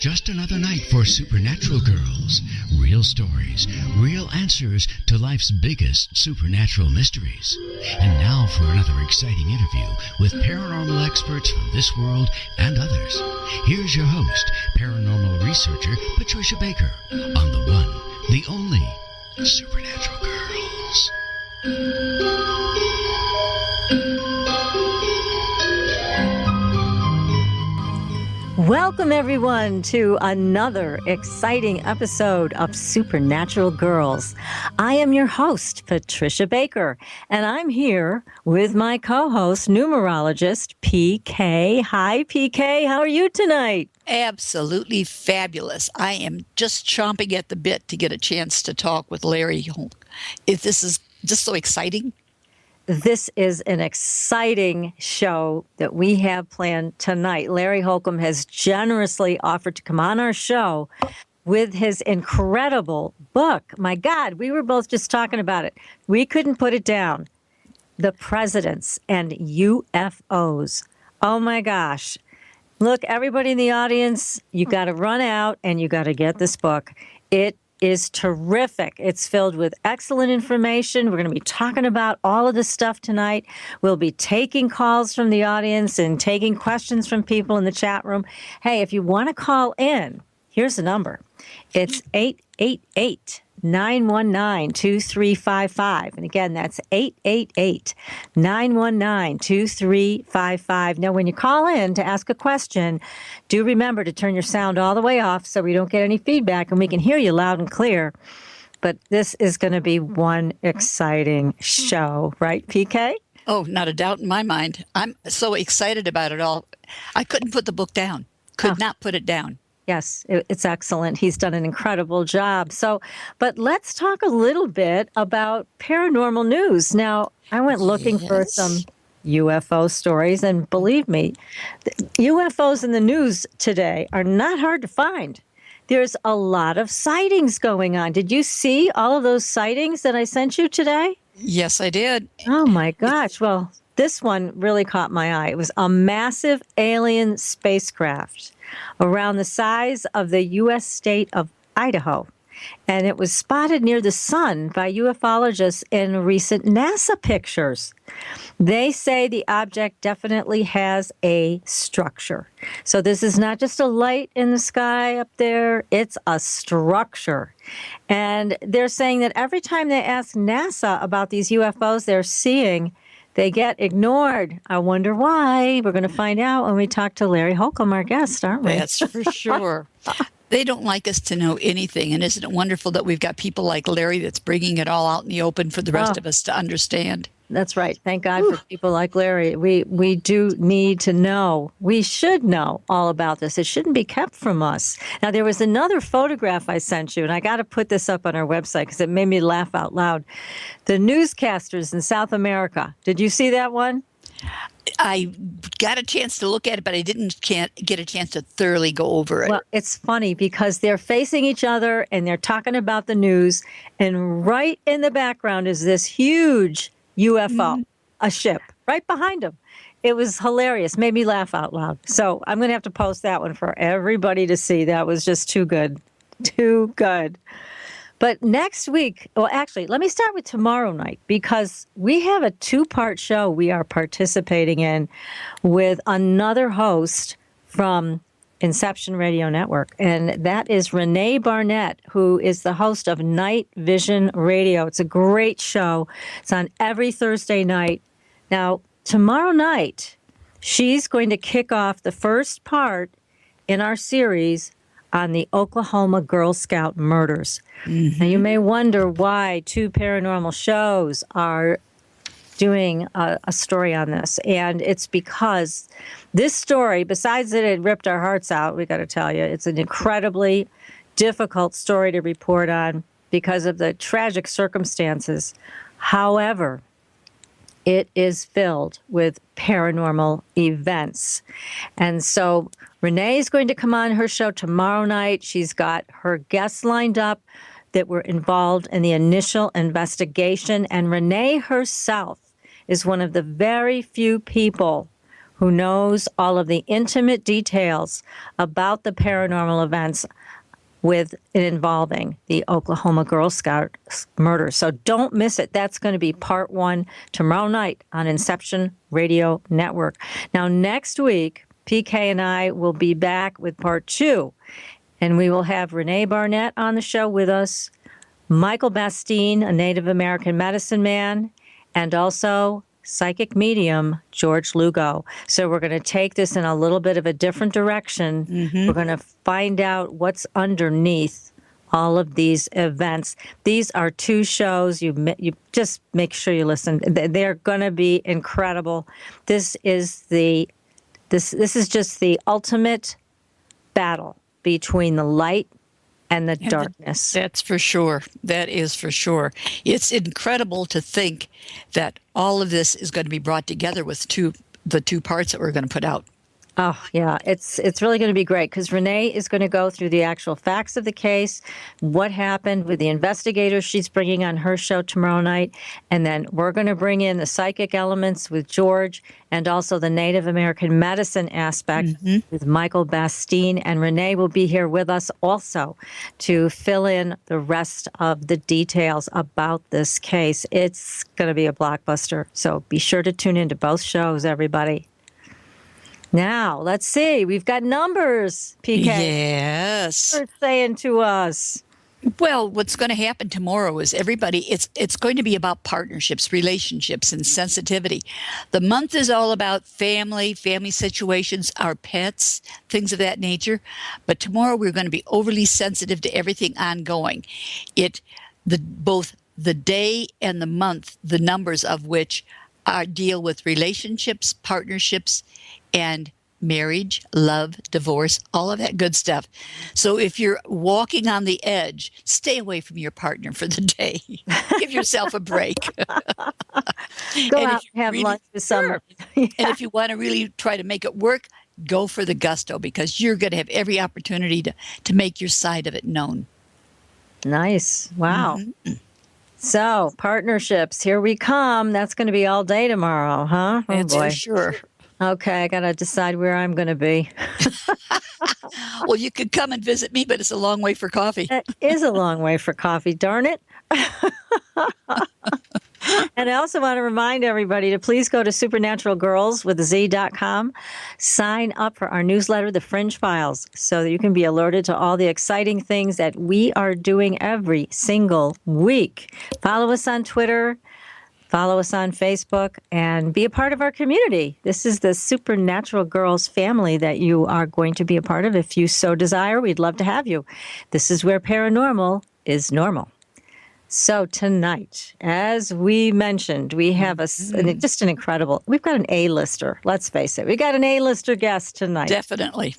just another night for Supernatural Girlz. Real stories, real answers to life's biggest supernatural mysteries. And now for another exciting interview with paranormal experts from this world and others. Here's your host, paranormal researcher Patricia Baker, on the one, the only Supernatural Girlz. Welcome, everyone, to another exciting episode of Supernatural Girlz. I am your host, Patricia Baker, and I'm here with my co-host, numerologist, PK. Hi, PK. How are you tonight? Absolutely fabulous. I am just chomping at the bit to get a chance to talk with Larry. If this is just so exciting. This is an exciting show that we have planned tonight. Larry Holcombe has generously offered to come on our show with his incredible book. My God, we were both just talking about it. We couldn't put it down. The Presidents and UFOs. Oh my gosh. Look, everybody in the audience, you got to run out and you got to get this book. It is terrific. It's filled with excellent information. We're going to be talking about all of this stuff tonight. We'll be taking calls from the audience and taking questions from people in the chat room. Hey, if you want to call in, here's the number. It's 888-919-2355. And again, that's 888-919-2355. Now, when you call in to ask a question, do remember to turn your sound all the way off so we don't get any feedback and we can hear you loud and clear. But this is going to be one exciting show, right, PK? Oh, not a doubt in my mind. I'm so excited about it all. I couldn't put the book down. Could not put it down. Yes, it's excellent. He's done an incredible job. But let's talk a little bit about paranormal news. Now, I went looking for some UFO stories, and believe me, UFOs in the news today are not hard to find. There's a lot of sightings going on. Did you see all of those sightings that I sent you today? Yes, I did. Oh, my gosh. Well, this one really caught my eye. It was a massive alien spacecraft around the size of the U.S. state of Idaho. And it was spotted near the sun by ufologists in recent NASA pictures. They say the object definitely has a structure. So this is not just a light in the sky up there, it's a structure. And they're saying that every time they ask NASA about these UFOs they're seeing, they get ignored. I wonder why. We're going to find out when we talk to Larry Holcombe, our guest, aren't we? That's for sure. They don't like us to know anything. And isn't it wonderful that we've got people like Larry that's bringing it all out in the open for the rest of us to understand? That's right. Thank God for people like Larry. We do need to know. We should know all about this. It shouldn't be kept from us. Now, there was another photograph I sent you, and I got to put this up on our website because it made me laugh out loud. The newscasters in South America. Did you see that one? I got a chance to look at it, but I can't get a chance to thoroughly go over it. Well, it's funny because they're facing each other and they're talking about the news, and right in the background is this huge UFO, a ship, right behind them. It was hilarious. Made me laugh out loud. So I'm going to have to post that one for everybody to see. That was just too good. Too good. But next week, well, actually, let me start with tomorrow night because we have a two-part show we are participating in with another host from Inception Radio Network, and that is Renee Barnett, who is the host of Night Vision Radio. It's a great show. It's on every Thursday night. Now, tomorrow night, she's going to kick off the first part in our series on the Oklahoma Girl Scout murders. Mm-hmm. Now, you may wonder why two paranormal shows are doing a story on this. And it's because this story, besides that it ripped our hearts out, we got to tell you, it's an incredibly difficult story to report on because of the tragic circumstances. However, it is filled with paranormal events. And so Renee is going to come on her show tomorrow night. She's got her guests lined up that were involved in the initial investigation. And Renee herself is one of the very few people who knows all of the intimate details about the paranormal events with involving the Oklahoma Girl Scout murder. So don't miss it. That's going to be part 1 tomorrow night on Inception Radio Network. Now, next week, PK and I will be back with part 2, and we will have Renee Barnett on the show with us, Michael Bastine, a Native American medicine man, and also psychic medium George Lugo. So we're going to take this in a little bit of a different direction. We're going to find out what's underneath all of these events. These are 2 shows. You just make sure you listen. They're going to be incredible. This is just the ultimate battle between the light and the darkness. That's for sure. That is for sure. It's incredible to think that all of this is going to be brought together with the 2 parts that we're going to put out. Oh, yeah. It's really going to be great because Renee is going to go through the actual facts of the case, what happened with the investigators she's bringing on her show tomorrow night, and then we're going to bring in the psychic elements with George and also the Native American medicine aspect with Michael Bastine, and Renee will be here with us also to fill in the rest of the details about this case. It's going to be a blockbuster, so be sure to tune into both shows, everybody. Now, let's see. We've got numbers, PK. Yes. What are they saying to us? Well, what's going to happen tomorrow is it's going to be about partnerships, relationships, and sensitivity. The month is all about family situations, our pets, things of that nature. But tomorrow we're going to be overly sensitive to everything ongoing. Both the day and the month, the numbers of which deal with relationships, partnerships, and marriage, love, divorce, all of that good stuff. So if you're walking on the edge, stay away from your partner for the day. Give yourself a break. Go out and have lunch with someone. Yeah. And if you want to really try to make it work, go for the gusto because you're going to have every opportunity to make your side of it known. Nice. Wow. So, partnerships, here we come. That's going to be all day tomorrow, huh? Oh, that's boy. for sure. Okay, I got to decide where I'm going to be. Well, you could come and visit me, but it's a long way for coffee. It is a long way for coffee, darn it. And I also want to remind everybody to please go to supernaturalgirls.com, sign up for our newsletter, The Fringe Files, so that you can be alerted to all the exciting things that we are doing every single week. Follow us on Twitter, follow us on Facebook, and be a part of our community. This is the Supernatural Girlz family that you are going to be a part of. If you so desire, we'd love to have you. This is where paranormal is normal. So tonight, as we mentioned, we have just an incredible, we've got an A-lister, let's face it. We got an A-lister guest tonight. Definitely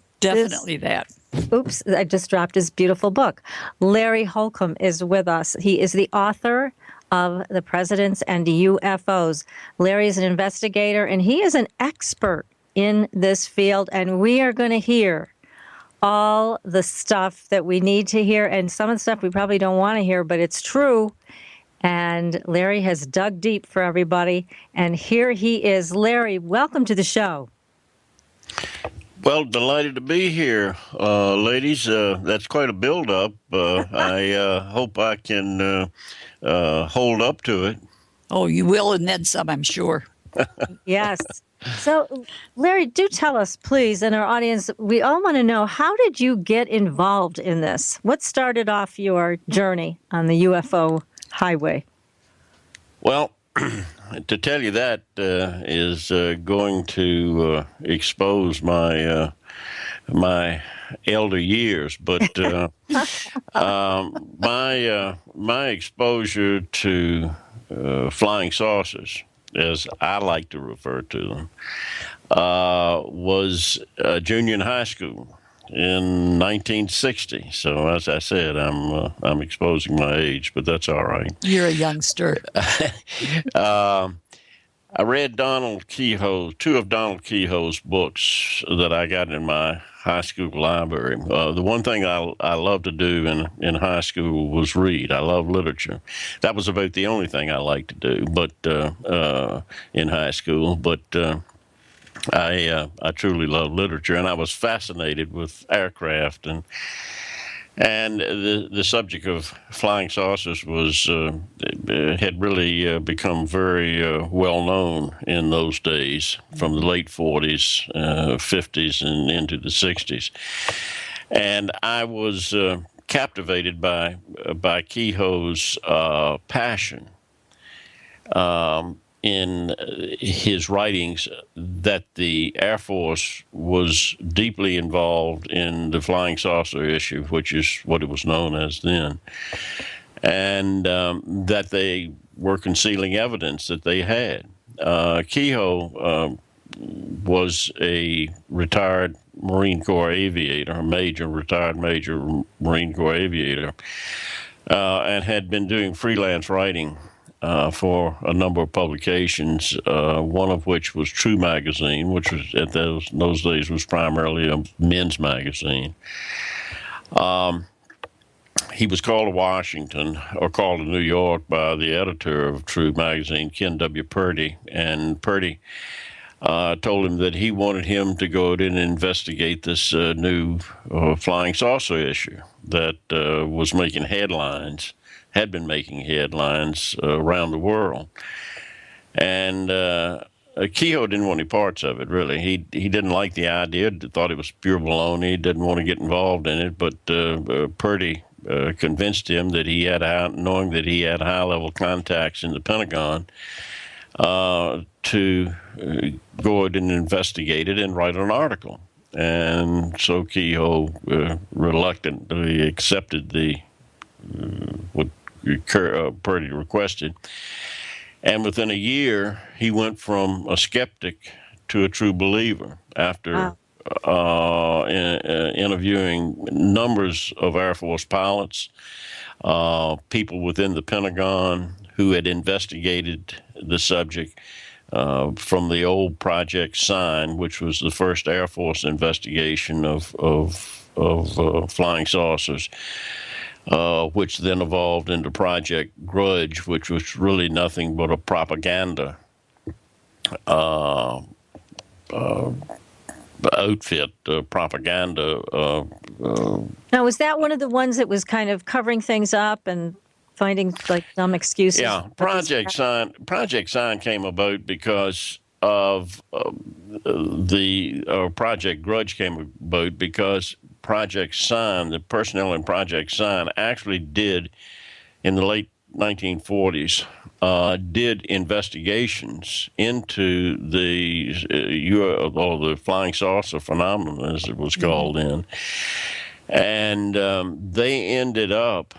that. Oops, I just dropped his beautiful book. Larry Holcombe is with us. He is the author of The Presidents and UFOs. Larry is an investigator, and he is an expert in this field, and we are going to hear all the stuff that we need to hear, and some of the stuff we probably don't want to hear, but it's true. And Larry has dug deep for everybody, and here he is. Larry, welcome to the show. Well, delighted to be here, ladies. That's quite a build-up. I hope I can hold up to it. Oh, you will, and then some, I'm sure. Yes. So, Larry, do tell us, please, and our audience, we all want to know, how did you get involved in this? What started off your journey on the UFO highway? Well, to tell you that is going to expose my my elder years, but my exposure to flying saucers, as I like to refer to them, was junior in high school in 1960. So, as I said, I'm exposing my age, but that's all right. You're a youngster. I read two of Donald Kehoe's books that I got in my high school library. The one thing I loved to do in high school was read. I love literature. That was about the only thing I liked to do, but in high school. But I truly love literature, and I was fascinated with aircraft, and the subject of flying saucers was had really become very well known in those days, from the late 40s, 50s, and into the 60s. And I was captivated by Kehoe's passion in his writings that the Air Force was deeply involved in the flying saucer issue, which is what it was known as then, and that they were concealing evidence that they had. Kehoe was a retired Marine Corps aviator, retired major Marine Corps aviator, and had been doing freelance writing for a number of publications, one of which was True Magazine, which was at those days was primarily a men's magazine. He was called to Washington, or called to New York, by the editor of True Magazine, Ken W. Purdy, and Purdy told him that he wanted him to go out and investigate this new flying saucer issue that was making headlines, had been making headlines around the world. And Kehoe didn't want any parts of it, really. He didn't like the idea, thought it was pure baloney, didn't want to get involved in it, but Purdy convinced him that knowing that he had high-level contacts in the Pentagon, to go out and investigate it and write an article. And so Kehoe reluctantly accepted what Purdy requested. And within a year, he went from a skeptic to a true believer after interviewing numbers of Air Force pilots, people within the Pentagon who had investigated the subject, from the old Project Sign, which was the first Air Force investigation of flying saucers, which then evolved into Project Grudge, which was really nothing but a propaganda outfit, propaganda. Now, was that one of the ones that was kind of covering things up and finding like some excuses? Yeah, Project Sign came about because of Project Grudge came about because Project Sign, the personnel in Project Sign, actually did, in the late 1940s, did investigations into the the flying saucer phenomenon, as it was called then, and they ended up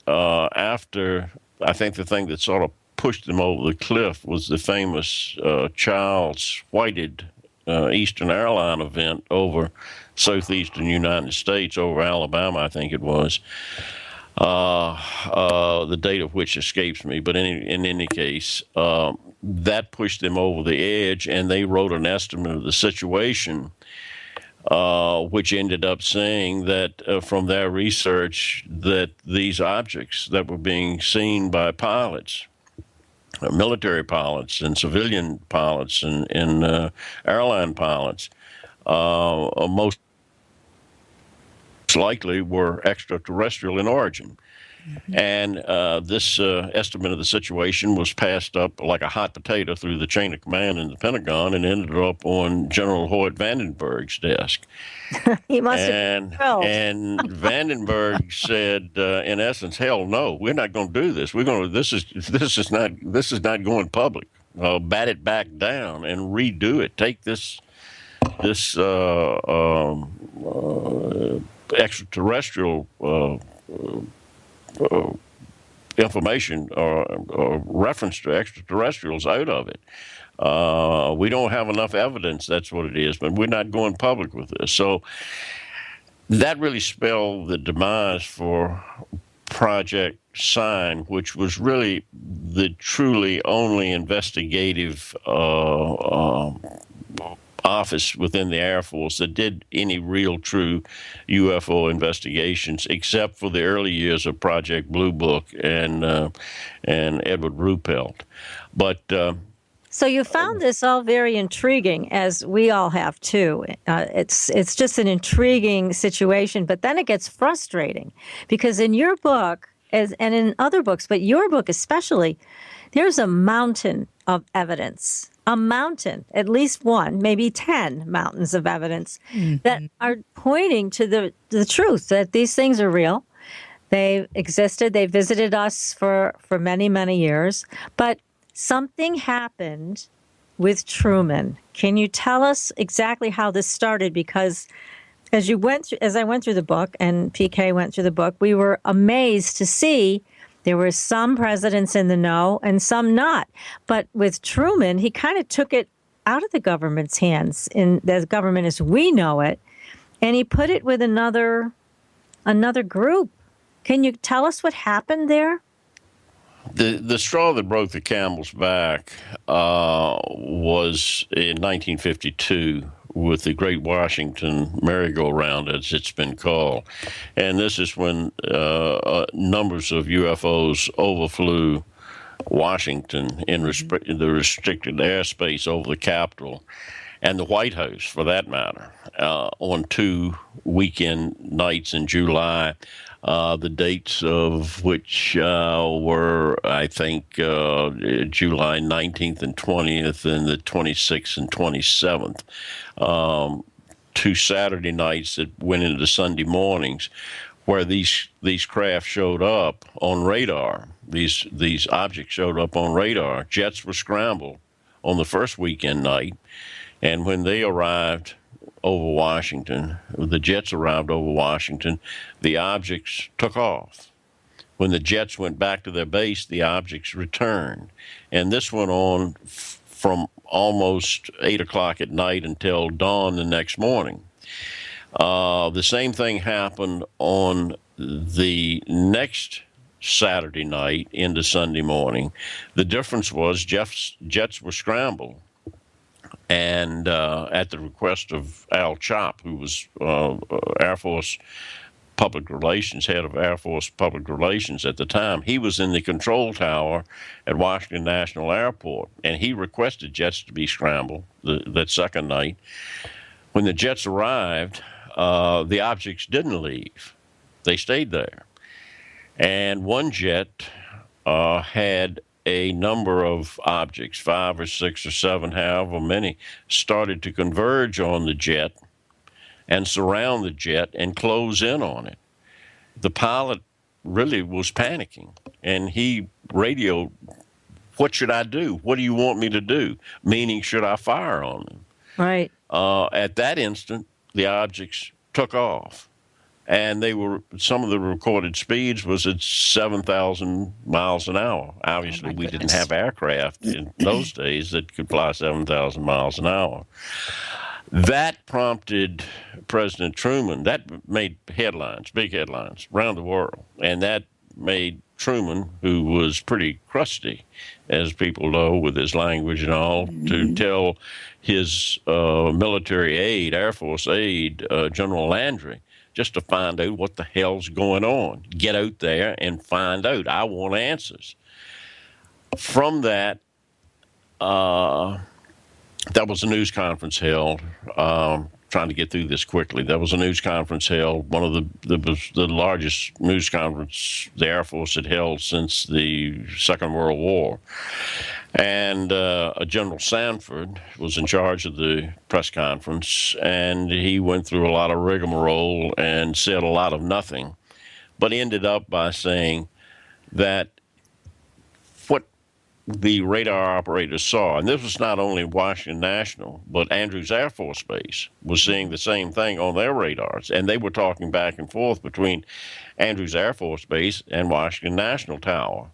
after, I think the thing that sort of pushed them over the cliff was the famous Charles Whited Eastern Airline event over southeastern United States, over Alabama, I think it was. The date of which escapes me, but in any case, that pushed them over the edge, and they wrote an estimate of the situation, which ended up saying that from their research that these objects that were being seen by pilots, military pilots and civilian pilots and airline pilots, most likely were extraterrestrial in origin. Mm-hmm. And this estimate of the situation was passed up like a hot potato through the chain of command in the Pentagon and ended up on General Hoyt Vandenberg's desk. He must have been thrilled. And Vandenberg said, in essence, "Hell no, we're not going to do this. This is not going public. Bat it back down and redo it. Take this extraterrestrial information or reference to extraterrestrials out of it. We don't have enough evidence, that's what it is, but we're not going public with this." So that really spelled the demise for Project Sign, which was really the truly only investigative office within the Air Force that did any real true UFO investigations, except for the early years of Project Blue Book and Edward Ruppelt. But So you found this all very intriguing, as we all have too. It's just an intriguing situation, but then it gets frustrating because in your book, and in other books, but your book especially, there's a mountain of evidence. A mountain, at least one, maybe 10 mountains of evidence that are pointing to the truth that these things are real. They existed. They visited us for many, many years. But something happened with Truman. Can you tell us exactly how this started? Because as I went through the book and PK went through the book, we were amazed to see there were some presidents in the know and some not. But with Truman, he kind of took it out of the government's hands, in the government as we know it, and he put it with another group. Can you tell us what happened there? The straw that broke the camel's back was in 1952 with the Great Washington Merry-Go-Round, as it's been called. And this is when numbers of UFOs overflew Washington in the restricted airspace over the Capitol and the White House, for that matter, on 2 weekend nights in July. The dates of which were, I think, July 19th and 20th and the 26th and 27th. 2 Saturday nights that went into Sunday mornings where these craft showed up on radar. These objects showed up on radar. Jets were scrambled on the first weekend night, and when they arrived over Washington, the jets arrived over Washington, the objects took off. When the jets went back to their base, the objects returned. And this went on from almost 8 o'clock at night until dawn the next morning. The same thing happened on the next Saturday night into Sunday morning. The difference was jets were scrambled. And at the request of Al Chop, who was Air Force Public Relations, head of Air Force Public Relations at the time, he was in the control tower at Washington National Airport, and he requested jets to be scrambled that second night. When the jets arrived, the objects didn't leave. They stayed there. And one jet had a number of objects, 5 or 6 or 7, however many, started to converge on the jet and surround the jet and close in on it. The pilot really was panicking, and he radioed, "What should I do? What do you want me to do?" Meaning, should I fire on them? Right. At that instant, the objects took off. And some of the recorded speeds was at 7,000 miles an hour. Obviously, we didn't have aircraft in those days that could fly 7,000 miles an hour. That prompted President Truman. That made headlines, big headlines, around the world. And that made Truman, who was pretty crusty, as people know, with his language and all, to tell his military aide, Air Force aide, General Landry, just to find out what the hell's going on. Get out there and find out. I want answers. From that, that was a news conference held. Trying to get through this quickly. There was a news conference held, one of the largest news conference the Air Force had held since the Second World War. And General Sanford was in charge of the press conference, and he went through a lot of rigmarole and said a lot of nothing, but ended up by saying that what the radar operators saw, and this was not only Washington National, but Andrews Air Force Base was seeing the same thing on their radars, and they were talking back and forth between Andrews Air Force Base and Washington National Tower.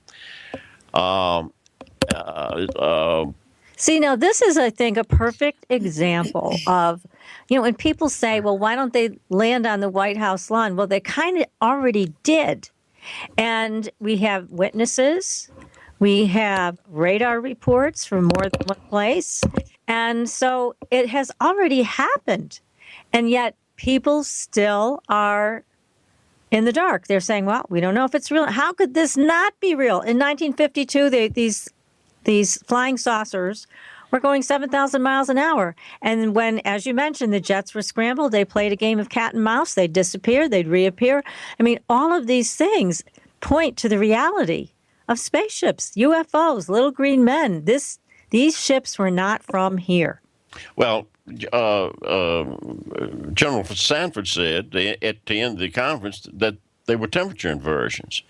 See, now this is, I think, a perfect example of, when people say, well, why don't they land on the White House lawn? Well, they kind of already did. And we have witnesses. We have radar reports from more than one place. And so it has already happened. And yet people still are in the dark. They're saying, well, we don't know if it's real. How could this not be real? In 1952, these these flying saucers were going 7,000 miles an hour. And when, as you mentioned, the jets were scrambled, they played a game of cat and mouse. They'd disappear, they'd reappear. I mean, all of these things point to the reality of spaceships, UFOs, little green men. These ships were not from here. Well, General Sanford said at the end of the conference that they were temperature inversions,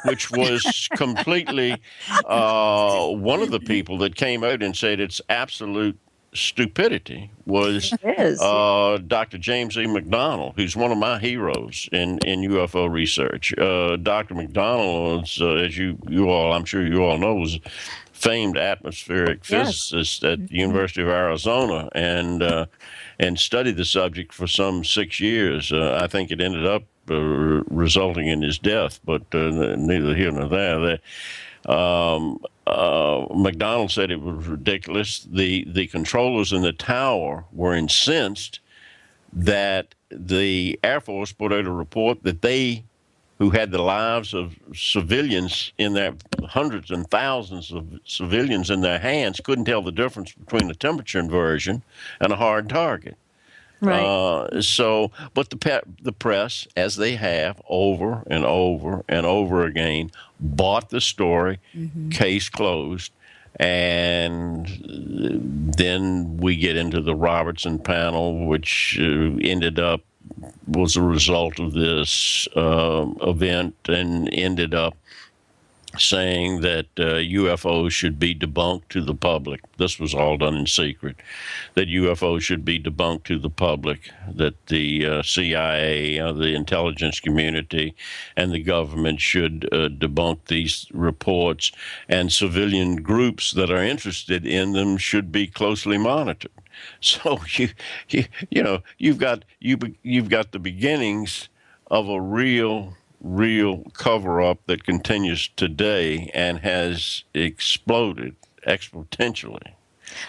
which was completely one of the people that came out and said it's absolute stupidity was Dr. James E. McDonald, who's one of my heroes in UFO research. Dr. McDonald was, as I'm sure you all know, was famed atmospheric physicist at the University of Arizona and studied the subject for some 6 years. I think it ended up resulting in his death, but neither here nor there. McDonald said it was ridiculous. The controllers in the tower were incensed that the Air Force put out a report that they, who had the lives of civilians in their hundreds and thousands of civilians in their hands, couldn't tell the difference between a temperature inversion and a hard target. Right. But the press, as they have over and over and over again, bought the story, case closed, and then we get into the Robertson panel, which was a result of this event and ended up saying that UFOs should be debunked to the public. This was all done in secret, that UFOs should be debunked to the public, that the CIA, the intelligence community, and the government should debunk these reports, and civilian groups that are interested in them should be closely monitored. So you've got the beginnings of a real cover-up that continues today and has exploded exponentially.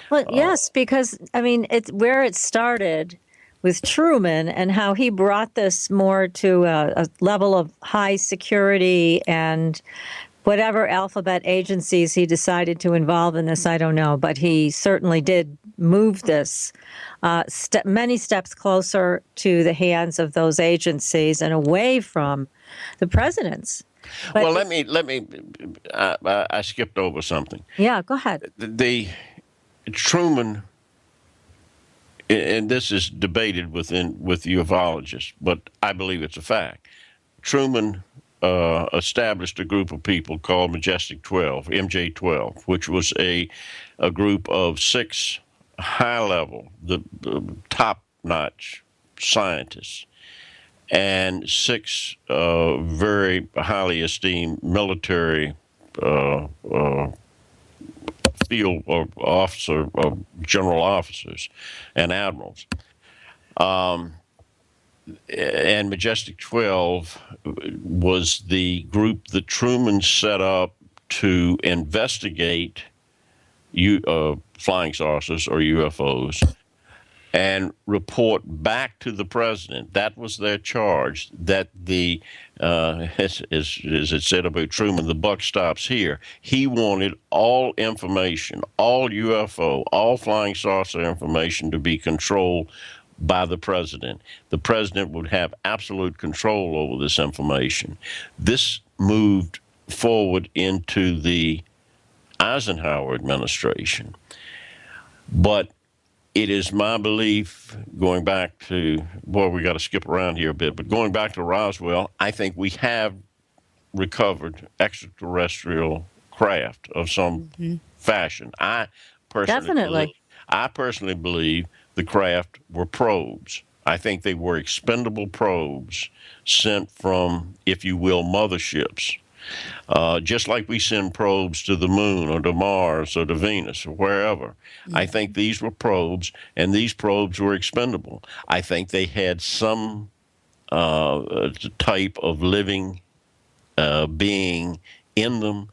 Well, yes, because, I mean, it's where it started with Truman and how he brought this more to a level of high security, and whatever alphabet agencies he decided to involve in this, I don't know, but he certainly did move this many steps closer to the hands of those agencies and away from the presidents. But, well, let me. I skipped over something. Yeah, go ahead. The Truman, and this is debated with ufologists, but I believe it's a fact. Truman established a group of people called Majestic 12, MJ-12, which was a group of 6 high-level, the top-notch scientists, and 6 very highly esteemed military field officer, general officers, and admirals. And Majestic 12 was the group that Truman set up to investigate flying saucers or UFOs and report back to the president. That was their charge. That as it said about Truman, the buck stops here. He wanted all information, all UFO, all flying saucer information to be controlled by the president. The president would have absolute control over this information. This moved forward into the Eisenhower administration. But it is my belief, going back to, boy, we got to skip around here a bit, but going back to Roswell, I think we have recovered extraterrestrial craft of some fashion. I personally believe the craft were probes. I think they were expendable probes sent from, if you will, motherships. Just like we send probes to the moon or to Mars or to Venus or wherever. I think these were probes, and these probes were expendable. I think they had some type of living being in them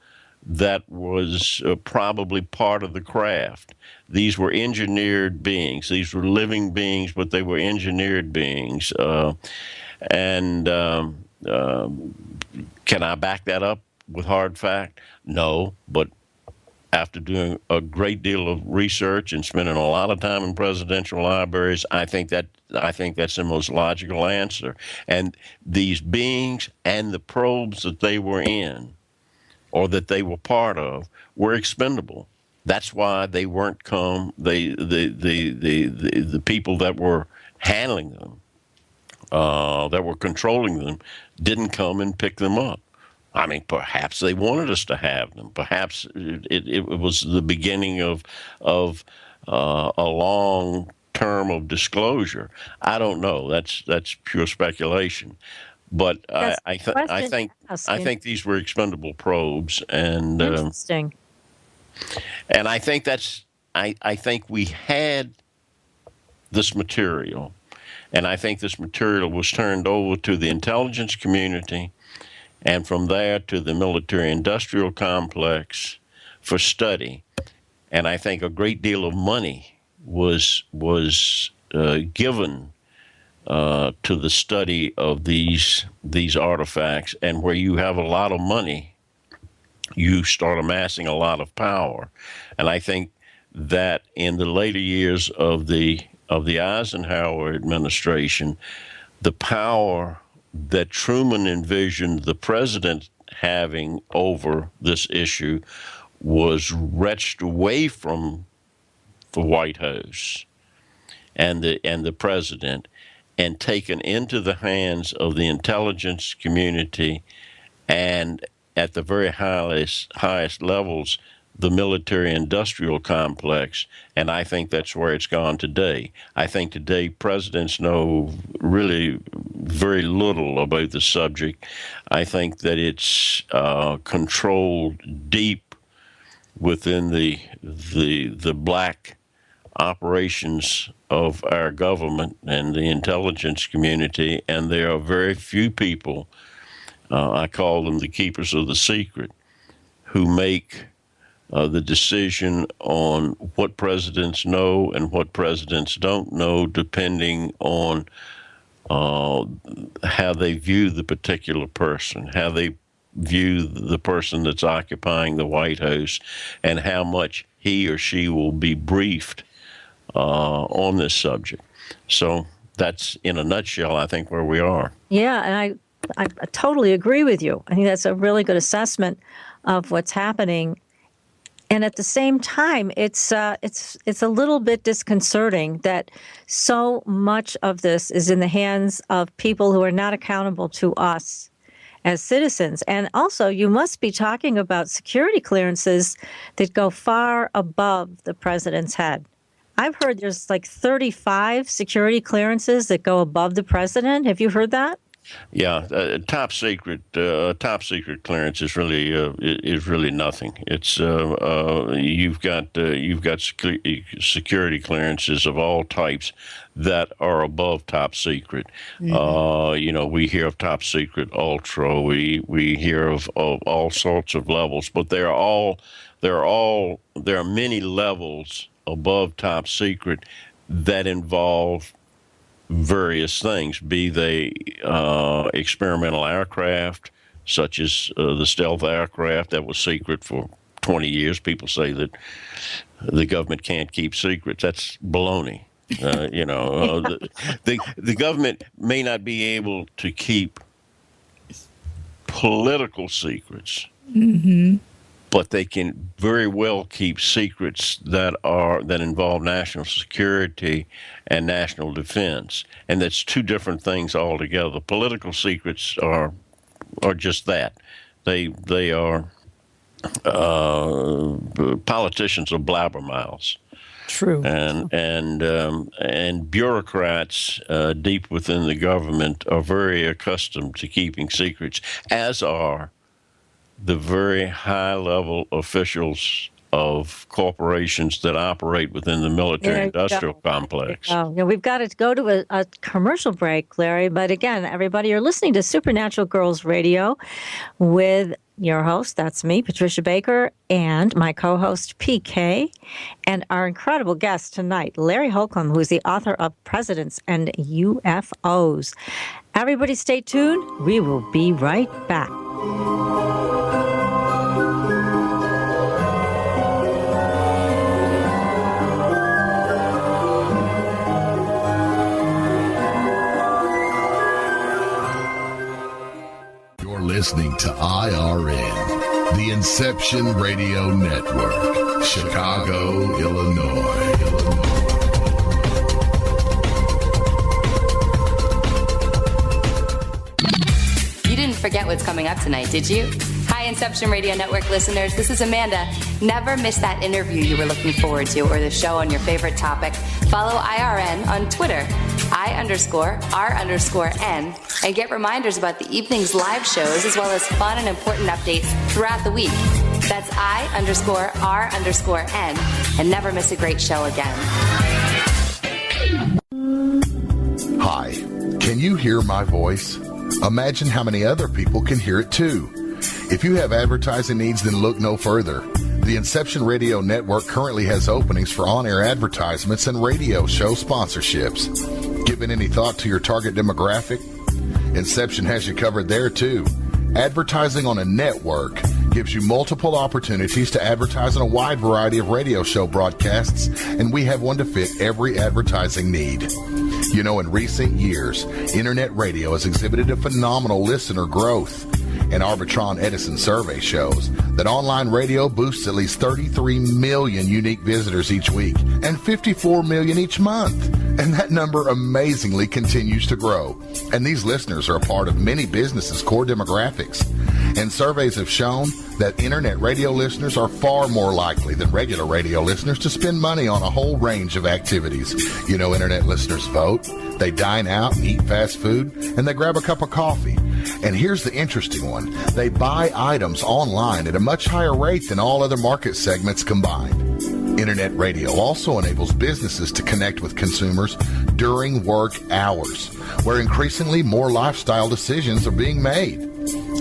that was probably part of the craft. These were engineered beings. These were living beings, but they were engineered beings. Can I back that up with hard fact? No, but after doing a great deal of research and spending a lot of time in presidential libraries, I think that's the most logical answer. And these beings and the probes that they were in, or that they were part of, were expendable. That's why they weren't the people that were handling them, that were controlling them, didn't come and pick them up. I mean, perhaps they wanted us to have them. Perhaps it was the beginning of a long term of disclosure. I don't know. That's pure speculation. But I think these were expendable probes, and Interesting. and I think I think we had this material, and I think this material was turned over to the intelligence community, and from there to the military-industrial complex for study. And I think a great deal of money was given to the study of these artifacts. And where you have a lot of money, you start amassing a lot of power. And I think that in the later years of the Eisenhower administration, the power that Truman envisioned the president having over this issue was wrenched away from the White House and the president, and taken into the hands of the intelligence community, and at the very highest levels, the military-industrial complex. And I think that's where it's gone today. I think today presidents know really very little about the subject. I think that it's controlled deep within the black operations of our government and the intelligence community, and there are very few people, I call them the keepers of the secret, who make the decision on what presidents know and what presidents don't know, depending on how they view the particular person, how they view the person that's occupying the White House, and how much he or she will be briefed on this subject. So that's, in a nutshell, I think, where we are. Yeah, and I totally agree with you. I think that's a really good assessment of what's happening. And at the same time, it's a little bit disconcerting that so much of this is in the hands of people who are not accountable to us as citizens. And also, you must be talking about security clearances that go far above the president's head. I've heard there's like 35 security clearances that go above the president. Have you heard that? Yeah, top secret clearance is really nothing. It's you've got security clearances of all types that are above top secret. Mm-hmm. We hear of top secret, ultra. We hear of all sorts of levels, but there are many levels above top secret that involve various things, be they experimental aircraft, such as the stealth aircraft that was secret for 20 years. People say that the government can't keep secrets. That's baloney. The government may not be able to keep political secrets, mm-hmm. but they can very well keep secrets that involve national security and national defense, and that's two different things altogether. Political secrets are just that. They are politicians are blabbermouths. True. And bureaucrats deep within the government are very accustomed to keeping secrets, as are the very high-level officials of corporations that operate within the military-industrial complex. Yeah, we've got to go to a commercial break, Larry. But again, everybody, you're listening to Supernatural Girlz Radio with your host, that's me, Patricia Baker, and my co-host, PK, and our incredible guest tonight, Larry Holcombe, who is the author of Presidents and UFOs. Everybody stay tuned. We will be right back. You're listening to IRN, the Inception Radio Network, Chicago, Illinois. You didn't forget what's coming up tonight, did you? Hi, Inception Radio Network listeners. This is Amanda. Never miss that interview you were looking forward to or the show on your favorite topic. Follow IRN on Twitter, I_R_N, and get reminders about the evening's live shows as well as fun and important updates throughout the week. That's I_R_N, and never miss a great show again. Hi, can you hear my voice? Imagine how many other people can hear it too. If you have advertising needs, then look no further. The Inception Radio Network currently has openings for on-air advertisements and radio show sponsorships. Given any thought to your target demographic? Inception has you covered there too. Advertising on a network gives you multiple opportunities to advertise on a wide variety of radio show broadcasts, and we have one to fit every advertising need. You know, in recent years, internet radio has exhibited a phenomenal listener growth. An Arbitron Edison survey shows that online radio boosts at least 33 million unique visitors each week and 54 million each month. And that number amazingly continues to grow. And these listeners are a part of many businesses' core demographics. And surveys have shown that internet radio listeners are far more likely than regular radio listeners to spend money on a whole range of activities. You know, internet listeners vote, they dine out and eat fast food, and they grab a cup of coffee. And here's the interesting one. They buy items online at a much higher rate than all other market segments combined. Internet radio also enables businesses to connect with consumers during work hours, where increasingly more lifestyle decisions are being made.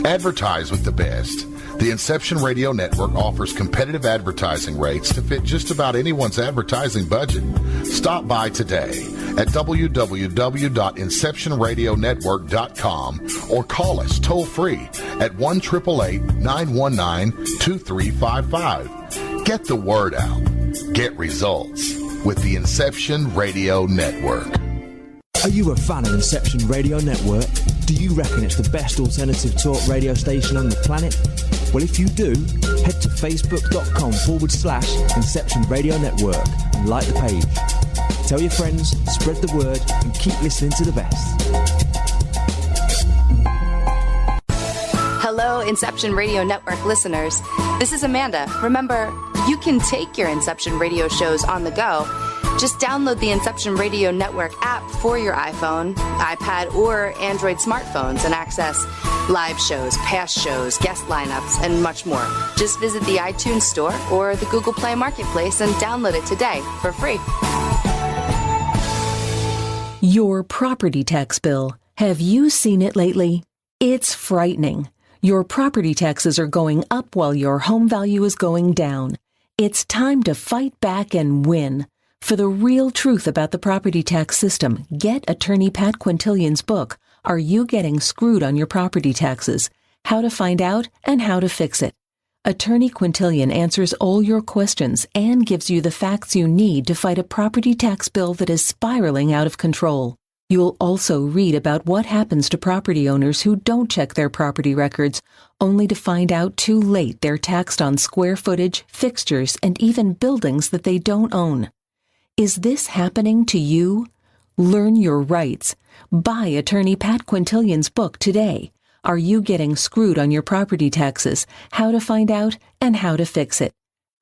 Advertise with the best. The Inception Radio Network offers competitive advertising rates to fit just about anyone's advertising budget. Stop by today at www.inceptionradionetwork.com or call us toll-free at 1-888-919-2355. Get the word out. Get results with the Inception Radio Network. Are you a fan of Inception Radio Network? Do you reckon it's the best alternative talk radio station on the planet? Well, if you do, head to facebook.com/Inception Radio Network and like the page. Tell your friends, spread the word, and keep listening to the best. Hello, Inception Radio Network listeners. This is Amanda. Remember, you can take your Inception Radio shows on the go. Just download the Inception Radio Network app for your iPhone, iPad, or Android smartphones and access live shows, past shows, guest lineups, and much more. Just visit the iTunes Store or the Google Play Marketplace and download it today for free. Your property tax bill. Have you seen it lately? It's frightening. Your property taxes are going up while your home value is going down. It's time to fight back and win. For the real truth about the property tax system, get attorney Pat Quintilian's book, Are You Getting Screwed on Your Property Taxes? How to Find Out and How to Fix It. Attorney Quintilian answers all your questions and gives you the facts you need to fight a property tax bill that is spiraling out of control. You'll also read about what happens to property owners who don't check their property records, only to find out too late they're taxed on square footage, fixtures, and even buildings that they don't own. Is this happening to you? Learn your rights. Buy attorney Pat Quintilian's book today. Are You Getting Screwed on Your Property Taxes? How to Find Out and How to Fix It.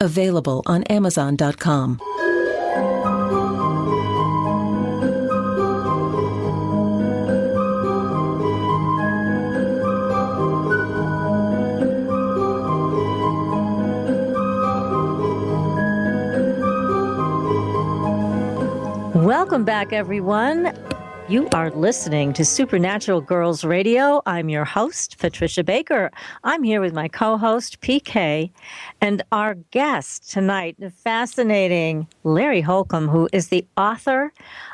Available on Amazon.com. Welcome back, everyone. You are listening to Supernatural Girlz Radio. I'm your host, Patricia Baker. I'm here with my co-host, PK, and our guest tonight, the fascinating Larry Holcombe, who is the author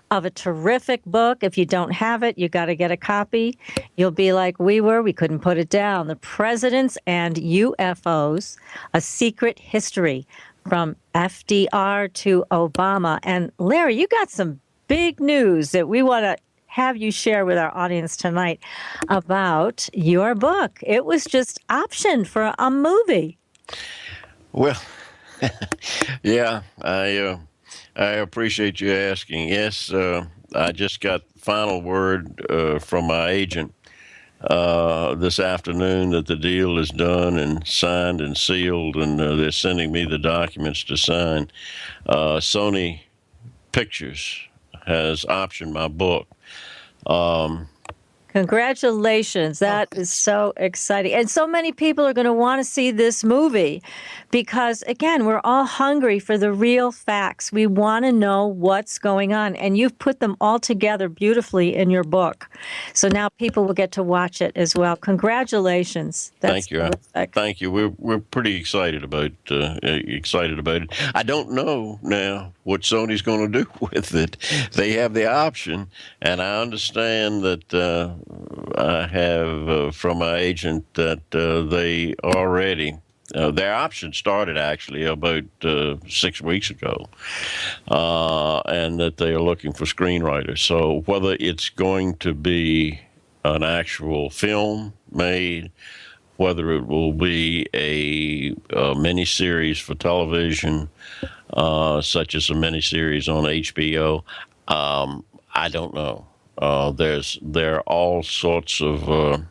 of a terrific book. If you don't have it, you got to get a copy. You'll be like we were. We couldn't put it down. The Presidents and UFOs, A Secret History, from FDR to Obama. And Larry, you got some big news that we want to have you share with our audience tonight about your book. It was just optioned for a movie. Well, yeah, I appreciate you asking. Yes, I just got final word from my agent this afternoon that the deal is done and signed and sealed, and they're sending me the documents to sign. Sony Pictures has optioned my book. Congratulations. That is so exciting. And so many people are going to want to see this movie because, again, we're all hungry for the real facts. We want to know what's going on. And you've put them all together beautifully in your book. So now people will get to watch it as well. Congratulations. Thank you. Thank you. We're pretty excited about it. I don't know now what Sony's going to do with it. They have the option, and I understand that I have from my agent that they already their option started actually about 6 weeks ago, and that they are looking for screenwriters. So whether it's going to be an actual film made, whether it will be a miniseries for television, such as a miniseries on HBO, I don't know. There are all sorts of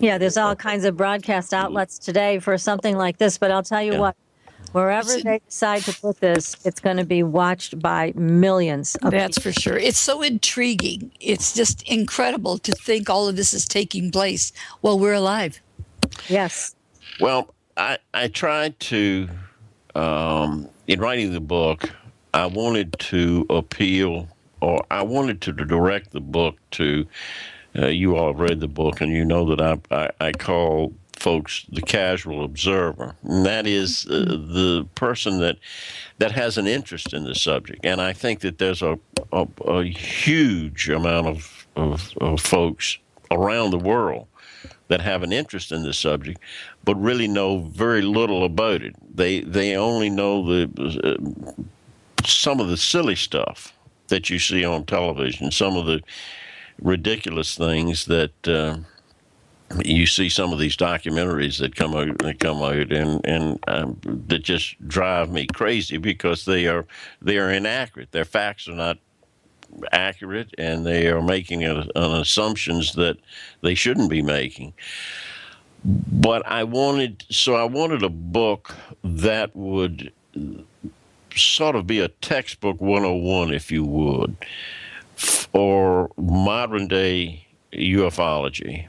there's all kinds of broadcast outlets today for something like this, but I'll tell you what, wherever they decide to put this, it's going to be watched by millions of That's people. for sure. It's so intriguing. It's just incredible to think all of this is taking place while we're alive. Yes. Well, I tried to, in writing the book, I wanted to appeal, or I wanted to direct the book to, you all have read the book, and you know that I call folks the casual observer, and that is the person that has an interest in the subject. And I think that there's a huge amount of folks around the world that have an interest in this subject, but really know very little about it. They only know some of the silly stuff that you see on television, some of the ridiculous things that you see, some of these documentaries that come out and that just drive me crazy because they are inaccurate. Their facts are not accurate, and they are making assumptions that they shouldn't be making. But I wanted a book that would sort of be a textbook 101, if you would, for modern day ufology,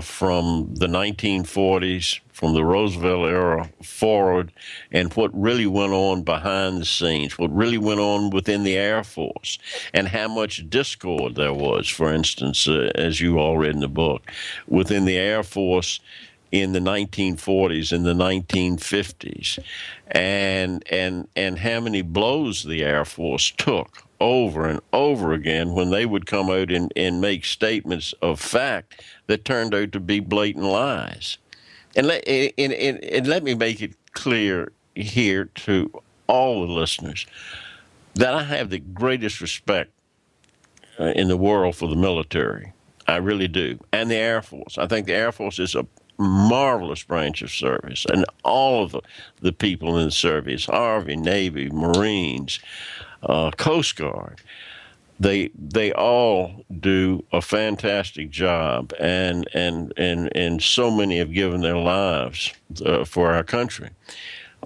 from the 1940s, from the Roosevelt era forward, and what really went on behind the scenes, what really went on within the Air Force, and how much discord there was, for instance, as you all read in the book, within the Air Force in the 1940s, in the 1950s, and how many blows the Air Force took over and over again when they would come out and make statements of fact that turned out to be blatant lies. And let me make it clear here to all the listeners that I have the greatest respect in the world for the military. I really do. And the Air Force. I think the Air Force is a marvelous branch of service, and all of the people in the service, Army, Navy, Marines, Coast Guard, they all do a fantastic job, and so many have given their lives for our country.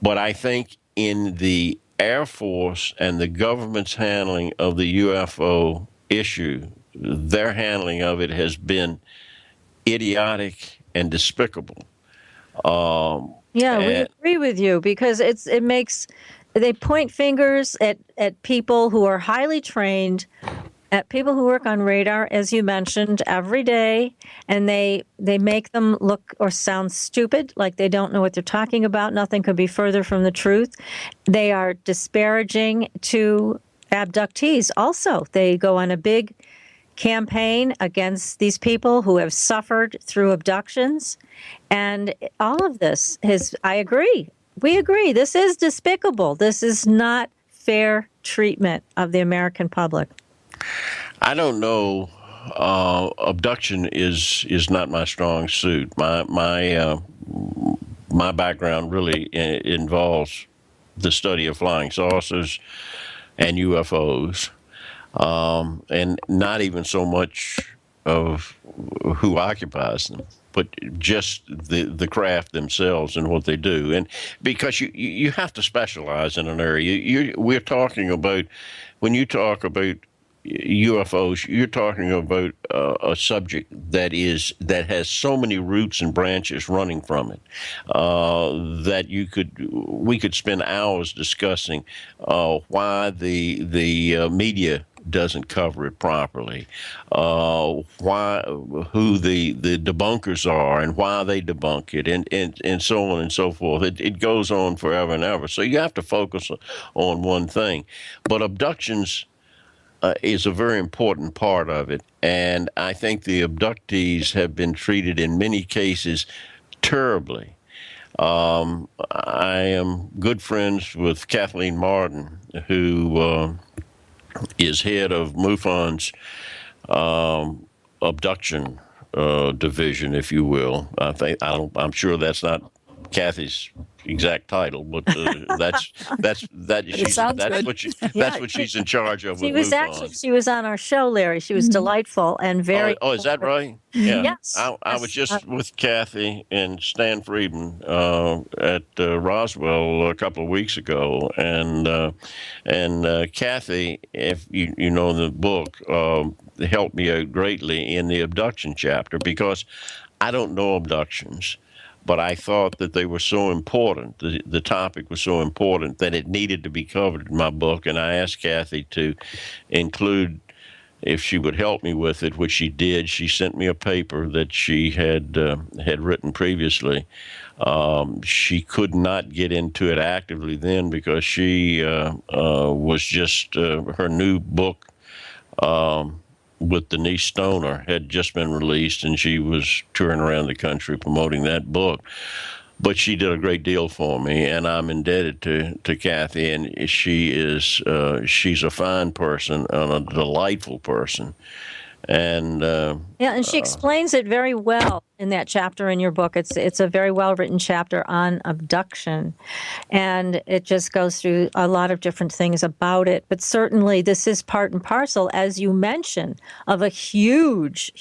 But I think in the Air Force and the government's handling of the UFO issue, their handling of it has been idiotic and despicable. We agree with you because they point fingers at people who are highly trained, at people who work on radar, as you mentioned, every day, and they make them look or sound stupid, like they don't know what they're talking about. Nothing could be further from the truth. They are disparaging to abductees also. They go on a big campaign against these people who have suffered through abductions. And all of this I agree. We agree. This is despicable. This is not fair treatment of the American public. I don't know. Abduction is not my strong suit. My background really involves the study of flying saucers and UFOs, and not even so much of who occupies them, but just the craft themselves and what they do. And because you have to specialize in an area. We're talking about, when you talk about UFOs, you're talking about a subject that has so many roots and branches running from it that we could spend hours discussing why the media doesn't cover it properly, who the debunkers are and why they debunk it, and so on and so forth. It goes on forever and ever. So you have to focus on one thing. But abductions is a very important part of it. And I think the abductees have been treated in many cases terribly. I am good friends with Kathleen Martin, who is head of MUFON's abduction division, if you will. I'm sure that's not Kathy's exact title, but that's what she's in charge of. She was on our show, Larry. She was delightful and very. Oh, is that right? Yeah. Yes. I was just with Kathy and Stan Friedman at Roswell a couple of weeks ago, and Kathy, if you know the book, helped me out greatly in the abduction chapter, because I don't know abductions. But I thought that they were so important, the topic was so important, that it needed to be covered in my book. And I asked Kathy to include, if she would help me with it, which she did. She sent me a paper that she had written previously. She could not get into it actively then because she was just, her new book with Denise Stoner had just been released, and she was touring around the country promoting that book. But she did a great deal for me, and I'm indebted to Kathy. And she's a fine person and a delightful person. And and she explains it very well in that chapter in your book. It's a very well written chapter on abduction, and it just goes through a lot of different things about it. But certainly, this is part and parcel, as you mentioned, of a huge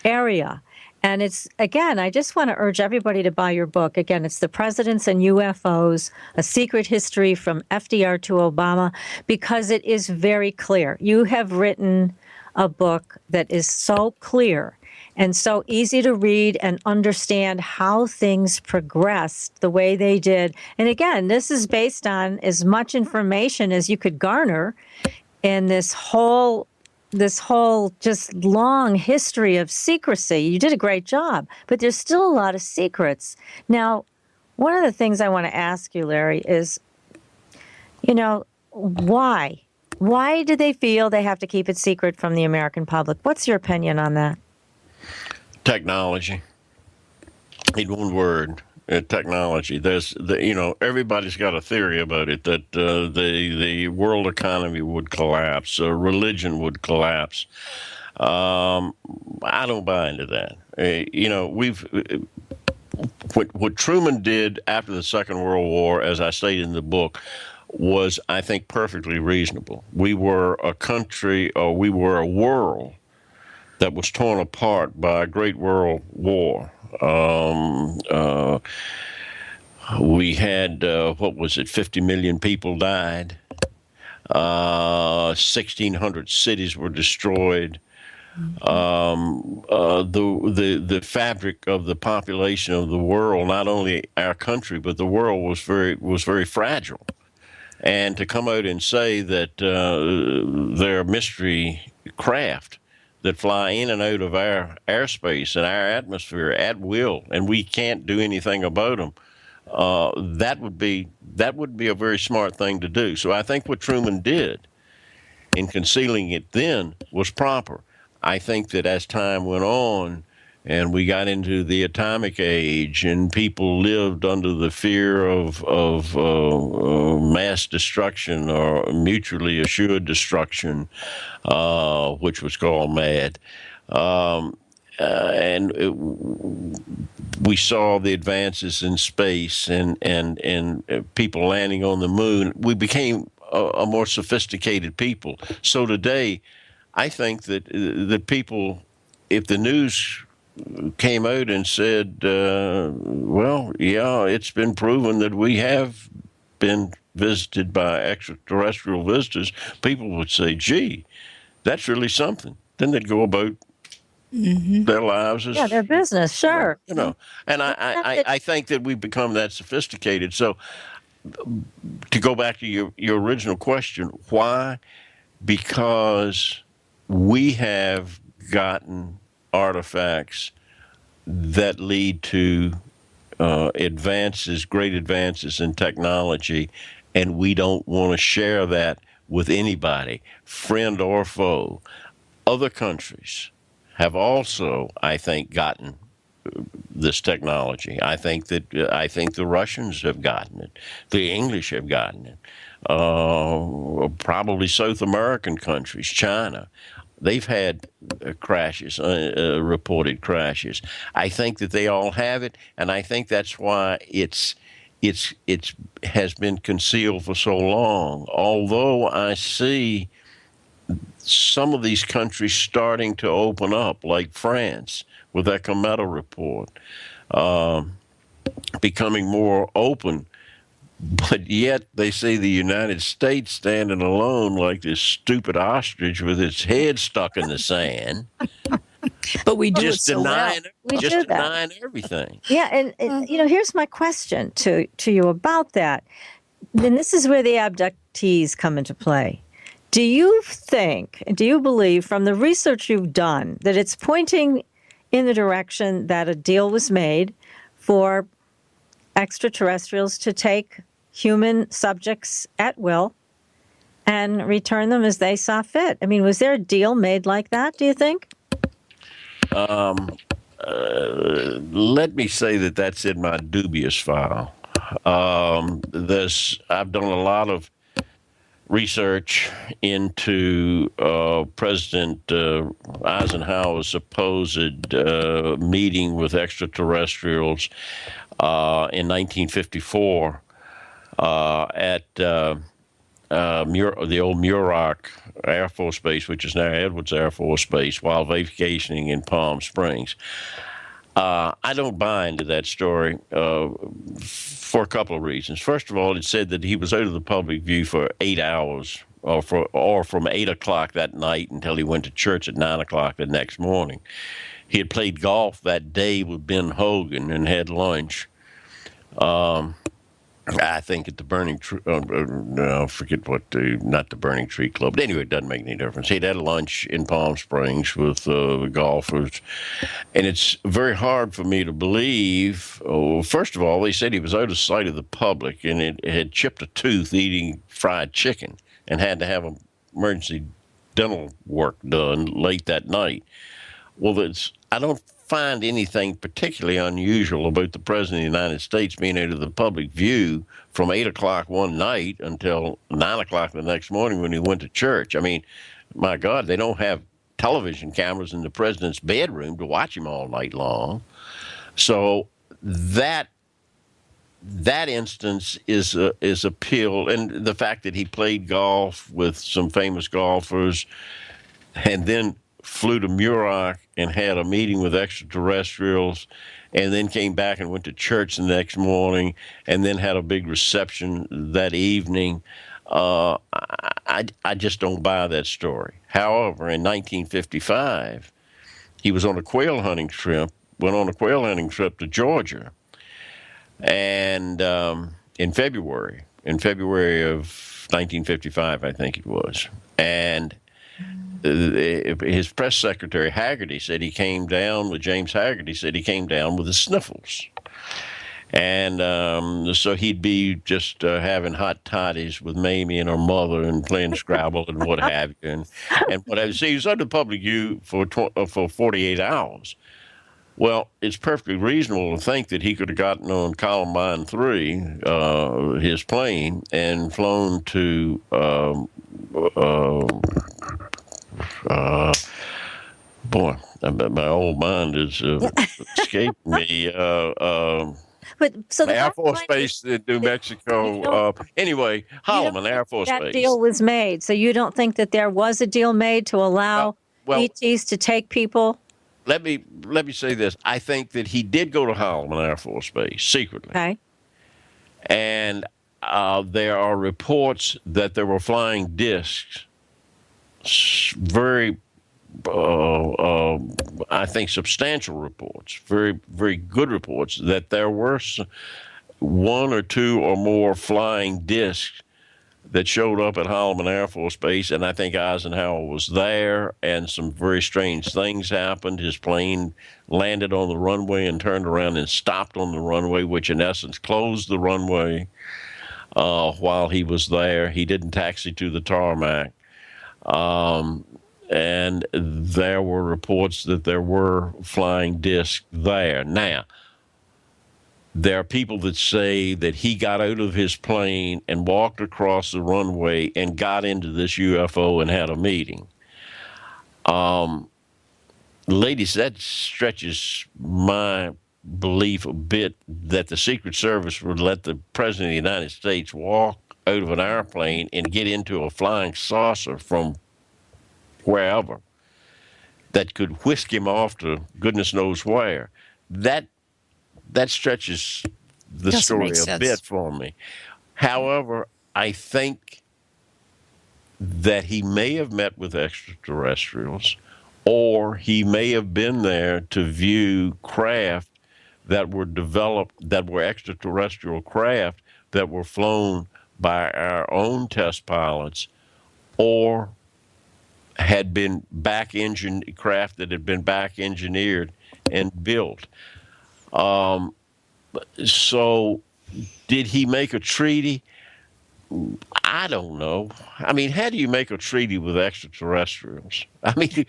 area. And it's, again, I just want to urge everybody to buy your book. Again, it's The Presidents and UFOs, A Secret History from FDR to Obama, because it is very clear. You have written a book that is so clear and so easy to read and understand how things progressed the way they did. And again, this is based on as much information as you could garner in this whole just long history of secrecy. You did a great job, but there's still a lot of secrets. Now, one of the things I want to ask you, Larry, is, why? Why do they feel they have to keep it secret from the American public? What's your opinion on that? Technology. In one word, technology. Everybody's got a theory about it, that the world economy would collapse, religion would collapse. I don't buy into that. What Truman did after the Second World War, as I stated in the book, was, I think, perfectly reasonable. We were a country, or we were a world that was torn apart by a great world war. We had, 50 million people died. 1,600 cities were destroyed. The fabric of the population of the world, not only our country, but the world, was very fragile. And to come out and say that there are mystery craft that fly in and out of our airspace and our atmosphere at will, and we can't do anything about them, that would be a very smart thing to do. So I think what Truman did in concealing it then was proper. I think that as time went on, and we got into the atomic age, and people lived under the fear of mass destruction or mutually assured destruction, which was called MAD. We saw the advances in space and people landing on the moon. We became a more sophisticated people. So today, I think that people, if the news came out and said, well, yeah, it's been proven that we have been visited by extraterrestrial visitors, people would say, gee, that's really something. Then they'd go about their lives as, their business, sure. you know. And I think that we've become that sophisticated. So to go back to your original question, why? Because we have gotten artifacts that lead to great advances in technology, and we don't want to share that with anybody, friend or foe. Other countries have also, I think, gotten this technology. I think the Russians have gotten it. The English have gotten it. Probably South American countries, China. They've had crashes, reported crashes. I think that they all have it, and I think that's why it has been concealed for so long. Although I see some of these countries starting to open up, like France with that Cometa report, becoming more open. But yet they see the United States standing alone like this stupid ostrich with its head stuck in the sand. But we do just it so denying, well. just denying everything. Yeah, and here's my question to you about that. And this is where the abductees come into play. Do you believe from the research you've done that it's pointing in the direction that a deal was made for extraterrestrials to take human subjects at will and return them as they saw fit? I mean, was there a deal made like that, do you think? Let me say that that's in my dubious file. I've done a lot of research into President Eisenhower's supposed meeting with extraterrestrials in 1954 at the old Muroc Air Force Base, which is now Edwards Air Force Base, while vacationing in Palm Springs. I don't buy into that story for a couple of reasons. First of all, it said that he was out of the public view for 8 hours, or from 8 o'clock that night until he went to church at 9 o'clock the next morning. He had played golf that day with Ben Hogan and had lunch. I think at the Burning Tree, I forget not the Burning Tree Club, but anyway, it doesn't make any difference. He'd had lunch in Palm Springs with the golfers, and it's very hard for me to believe. First of all, they said he was out of sight of the public, and it had chipped a tooth eating fried chicken and had to have emergency dental work done late that night. Well, I don't find anything particularly unusual about the President of the United States being out of the public view from 8 o'clock one night until 9 o'clock the next morning when he went to church. I mean, my God, they don't have television cameras in the president's bedroom to watch him all night long. So that instance is appeal, and the fact that he played golf with some famous golfers and then flew to Muroc and had a meeting with extraterrestrials, and then came back and went to church the next morning, and then had a big reception that evening. I just don't buy that story. However, in 1955, he was on a quail hunting trip, went on a quail hunting trip to Georgia, and in February of 1955, I think it was, and his press secretary, Haggerty, said he came down with James Haggerty, said he came down with the sniffles. And so he'd be just having hot toddies with Mamie and her mother and playing Scrabble and what have you. And what have you. So he was under public view for 48 hours. Well, it's perfectly reasonable to think that he could have gotten on Columbine 3, his plane, and flown to, boy, my old mind is escaping me. But so the Air bottom Force line Base in New Mexico. Anyway, Holloman Air Force that Base. deal was made. So you don't think that there was a deal made to allow ETs to take people? Let me say this. I think that he did go to Holloman Air Force Base secretly. Okay. And there are reports that there were flying discs, very, I think, substantial reports, very, very good reports, that there were one or two or more flying discs that showed up at Holloman Air Force Base, and I think Eisenhower was there, and some very strange things happened. His plane landed on the runway and turned around and stopped on the runway, which in essence closed the runway while he was there. He didn't taxi to the tarmac. And there were reports that there were flying discs there. Now, there are people that say that he got out of his plane and walked across the runway and got into this UFO and had a meeting. Ladies, that stretches my belief a bit that the Secret Service would let the President of the United States walk out of an airplane and get into a flying saucer from wherever that could whisk him off to goodness knows where. That stretches the story a bit for me. However, I think that he may have met with extraterrestrials, or he may have been there to view craft that were developed, that were extraterrestrial craft that were flown by our own test pilots, or had been craft that had been back engineered and built. So did he make a treaty? I don't know. I mean, how do you make a treaty with extraterrestrials? I mean,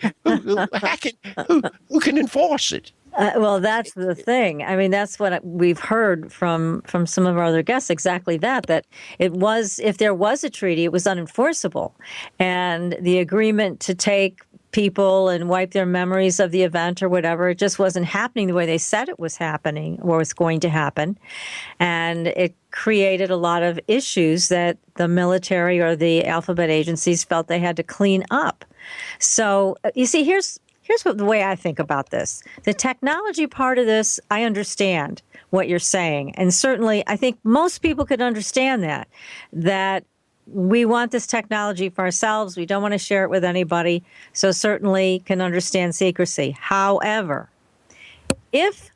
who can enforce it? Well, that's the thing. I mean, that's what we've heard from some of our other guests, exactly that it was, if there was a treaty, it was unenforceable. And the agreement to take people and wipe their memories of the event or whatever, it just wasn't happening the way they said it was happening or was going to happen. And it created a lot of issues that the military or the alphabet agencies felt they had to clean up. So, you see, here's the way I think about this. The technology part of this, I understand what you're saying. And certainly, I think most people could understand that we want this technology for ourselves. We don't want to share it with anybody. So certainly can understand secrecy. However, if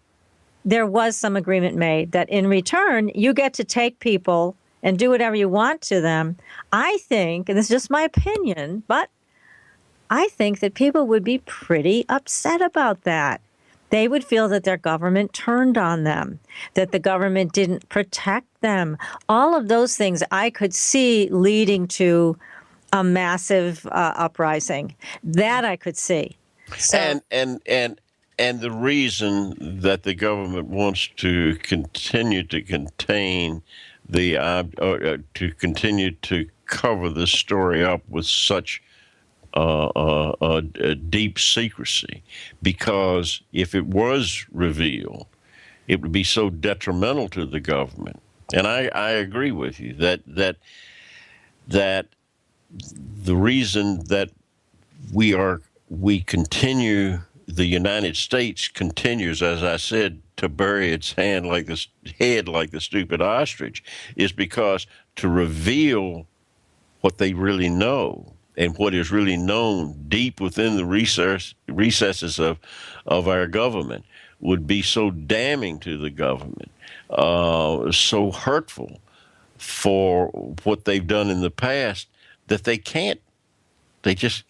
there was some agreement made that in return, you get to take people and do whatever you want to them, I think, and this is just my opinion, but I think that people would be pretty upset about that. They would feel that their government turned on them, that the government didn't protect them. All of those things I could see leading to a massive uprising. That I could see. So, and the reason that the government wants to continue to contain to continue to cover this story up with such deep secrecy, because if it was revealed, it would be so detrimental to the government. And I agree with you that the reason that the United States continues, as I said, to bury its head like the stupid ostrich, is because to reveal what they really know and what is really known deep within the recesses of our government would be so damning to the government, so hurtful for what they've done in the past, that they can't can't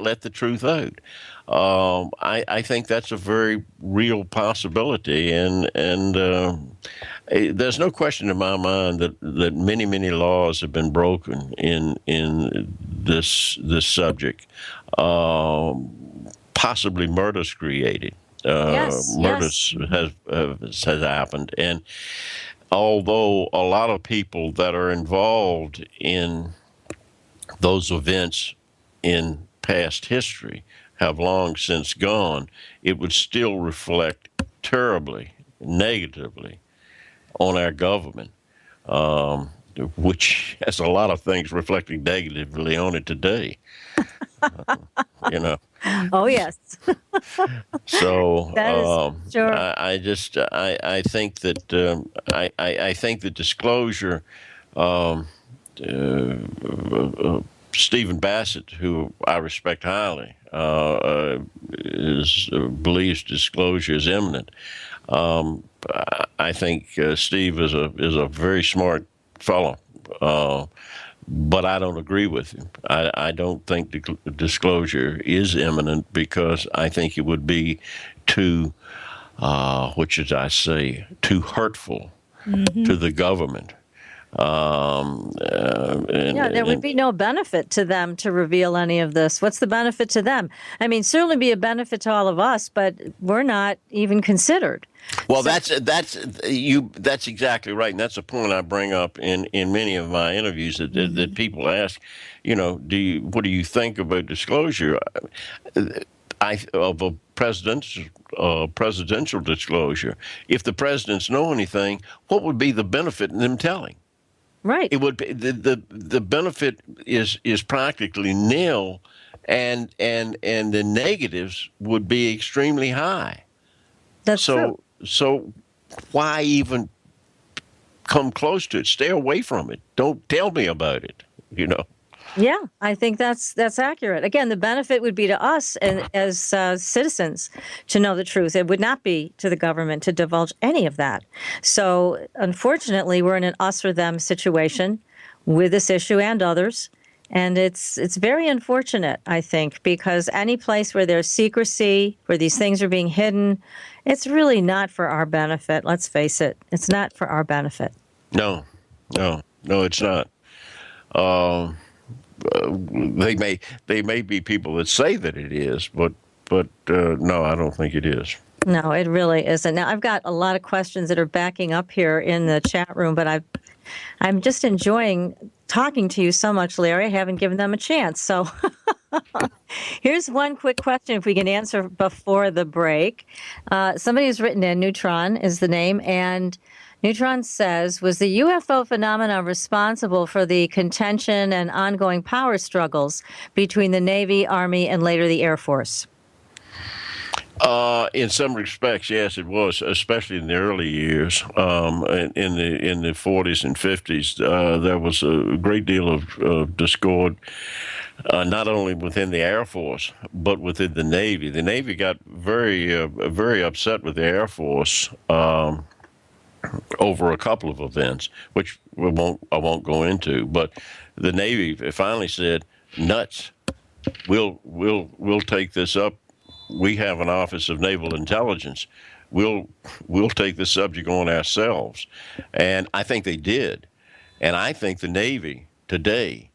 let the truth out. I think that's a very real possibility, and there's no question in my mind that many, many laws have been broken in this subject. possibly murders created. Murders has happened, and although a lot of people that are involved in those events in past history have long since gone, it would still reflect terribly, negatively on our government, which has a lot of things reflecting negatively on it today. You know. Oh yes. So That is sure. I think that I think the disclosure. Stephen Bassett, who I respect highly, believes disclosure is imminent. I think Steve is a very smart fellow, but I don't agree with him. I don't think disclosure is imminent because I think it would be too, what should I say, too hurtful to the government. There would be no benefit to them to reveal any of this. What's the benefit to them? I mean, certainly be a benefit to all of us, but we're not even considered. Well, that's exactly right, and that's a point I bring up in many of my interviews that people ask, what do you think about disclosure? Of a presidential disclosure. If the presidents know anything, what would be the benefit in them telling? Right. It would be the benefit is practically nil, and the negatives would be extremely high. That's true. So why even come close to it? Stay away from it. Don't tell me about it. Yeah, I think that's accurate. Again, the benefit would be to us and as citizens to know the truth. It would not be to the government to divulge any of that. So, unfortunately, we're in an us or them situation with this issue and others, and it's very unfortunate, I think, because any place where there's secrecy, where these things are being hidden, it's really not for our benefit. Let's face it, it's not for our benefit. No, it's not. They may be people that say that it is, but no, I don't think it is. No, it really isn't. Now, I've got a lot of questions that are backing up here in the chat room, but I'm just enjoying talking to you so much, Larry. I haven't given them a chance. So here's one quick question if we can answer before the break. Somebody has written in, Neutron is the name, and Neutron says, was the UFO phenomenon responsible for the contention and ongoing power struggles between the Navy, Army, and later the Air Force? In some respects, yes, it was, especially in the early years. In the 40s and 50s, there was a great deal of discord, not only within the Air Force, but within the Navy. The Navy got very upset with the Air Force over a couple of events, which I won't go into. But the Navy finally said, "Nuts! We'll take this up. We have an Office of Naval Intelligence. We'll take this subject on ourselves." And I think they did. And I think the Navy today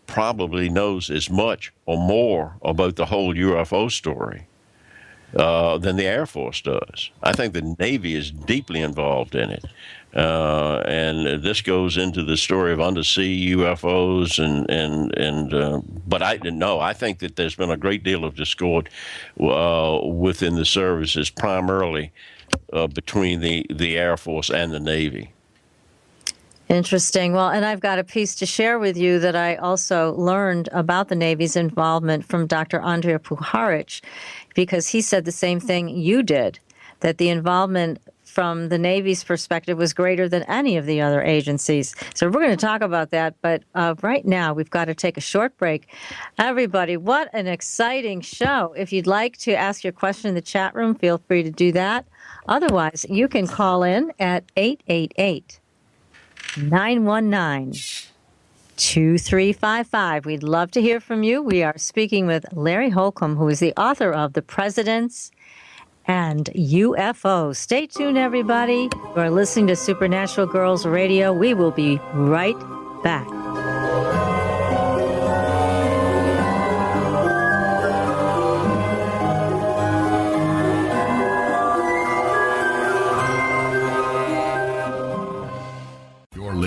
probably knows as much or more about the whole UFO story than the Air Force does. I think the Navy is deeply involved in it. And this goes into the story of undersea UFOs but I think that there's been a great deal of discord within the services, primarily between the Air Force and the Navy. Interesting. Well, and I've got a piece to share with you that I also learned about the Navy's involvement from Dr. Andrija Puharich, because he said the same thing you did, that the involvement from the Navy's perspective was greater than any of the other agencies. So we're going to talk about that, but right now we've got to take a short break. Everybody, what an exciting show. If you'd like to ask your question in the chat room, feel free to do that. Otherwise, you can call in at 888-919-2355. We'd love to hear from you. We are speaking with Larry Holcombe, who is the author of The Presidents and UFOs. Stay tuned, everybody. You are listening to Supernatural Girlz Radio. We will be right back.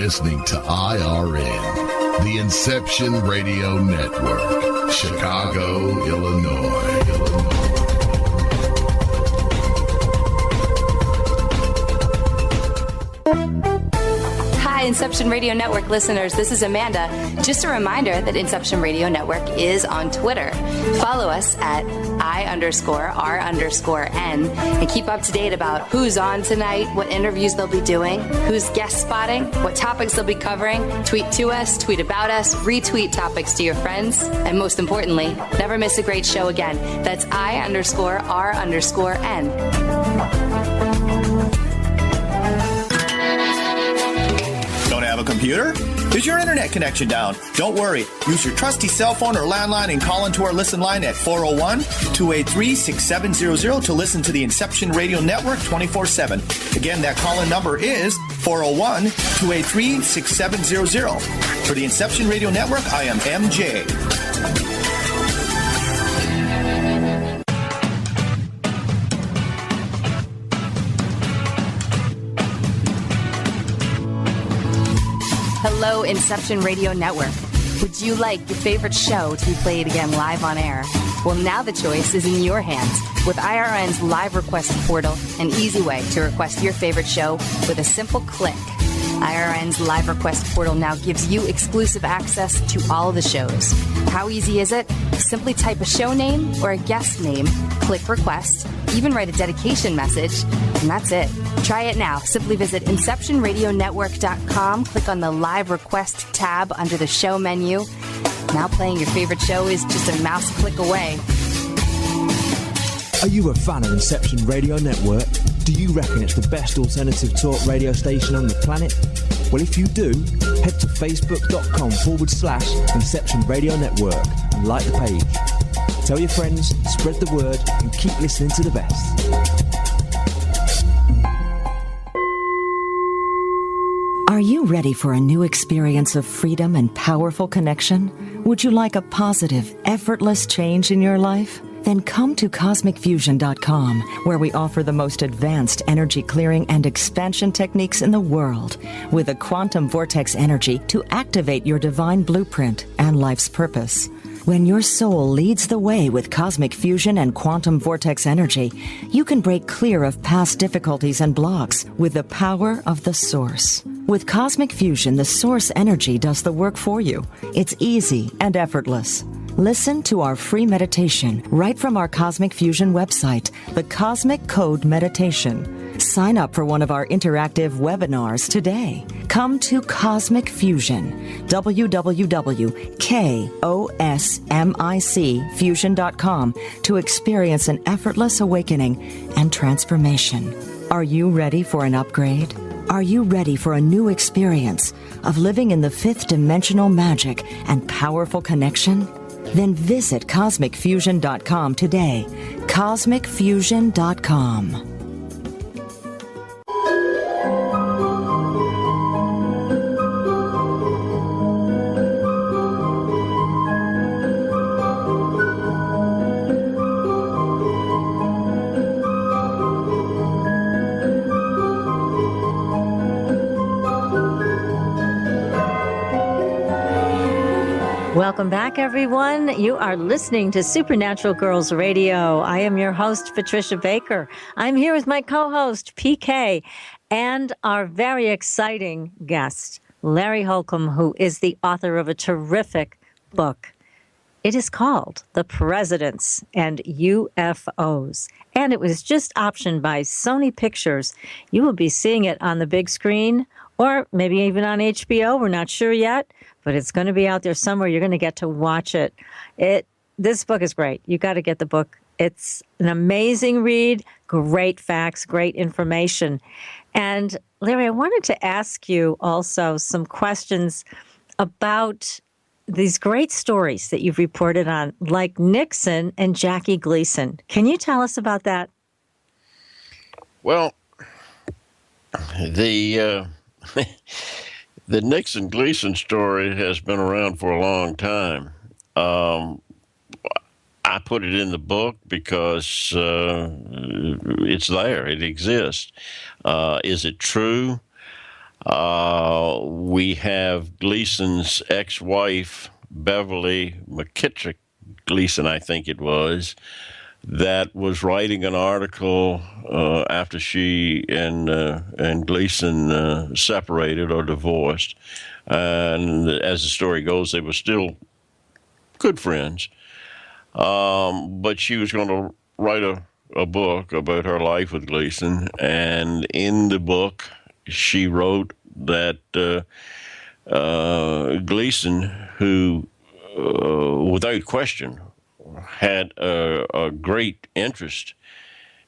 listening to IRN, the Inception Radio Network, Chicago, Illinois. Hi, Inception Radio Network listeners. This is Amanda. Just a reminder that Inception Radio Network is on Twitter. Follow us at I_R_N and keep up to date about who's on tonight, what interviews they'll be doing, who's guest spotting, what topics they'll be covering. Tweet to us, tweet about us, retweet topics to your friends, and most importantly, never miss a great show again. That's I_R_N. Don't have a computer? Is your internet connection down? Don't worry. Use your trusty cell phone or landline and call into our listen line at 401-283-6700 to listen to the Inception Radio Network 24/7. Again, that call-in number is 401-283-6700. For the Inception Radio Network, I am MJ. Hello, Inception Radio Network. Would you like your favorite show to be played again live on air? Well, now the choice is in your hands with IRN's live request portal, an easy way to request your favorite show with a simple click. IRN's live request portal now gives you exclusive access to all the shows. How easy is it? Simply type a show name or a guest name, click request, even write a dedication message, and that's it. Try it now. Simply visit InceptionRadioNetwork.com, click on the live request tab under the show menu. Now playing your favorite show is just a mouse click away. Are you a fan of Inception Radio Network? Do you reckon it's the best alternative talk radio station on the planet? Well, if you do, head to facebook.com/Inception Radio Network and like the page. Tell your friends, spread the word, and keep listening to the best. Are you ready for a new experience of freedom and powerful connection? Would you like a positive, effortless change in your life? Then come to CosmicFusion.com, where we offer the most advanced energy clearing and expansion techniques in the world, with a quantum vortex energy to activate your divine blueprint and life's purpose. When your soul leads the way with cosmic fusion and quantum vortex energy, you can break clear of past difficulties and blocks with the power of the source. With cosmic fusion, the source energy does the work for you. It's easy and effortless. Listen to our free meditation right from our Cosmic Fusion website, the Cosmic Code Meditation. Sign up for one of our interactive webinars today. Come to Cosmic Fusion, www.KOSMICfusion.com, to experience an effortless awakening and transformation. Are you ready for an upgrade? Are you ready for a new experience of living in the fifth dimensional magic and powerful connection? Then visit CosmicFusion.com today. CosmicFusion.com. Welcome back, everyone. You are listening to Supernatural Girlz Radio. I am your host, Patricia Baker. I'm here with my co-host, PK, and our very exciting guest, Larry Holcombe, who is the author of a terrific book. It is called The Presidents and UFOs, and it was just optioned by Sony Pictures. You will be seeing it on the big screen, or maybe even on HBO. We're not sure yet, but it's going to be out there somewhere. You're going to get to watch it. This book is great. You got to get the book. It's an amazing read, great facts, great information. And Larry, I wanted to ask you also some questions about these great stories that you've reported on, like Nixon and Jackie Gleason. Can you tell us about that? Well, the Nixon Gleason story has been around for a long time. I put it in the book because it's there. It exists. Is it true? We have Gleason's ex-wife, Beverly McKittrick Gleason, I think it was, that was writing an article after she and Gleason separated or divorced. And as the story goes, they were still good friends. But she was going to write a book about her life with Gleason. And in the book, she wrote that Gleason, who, without question, had a great interest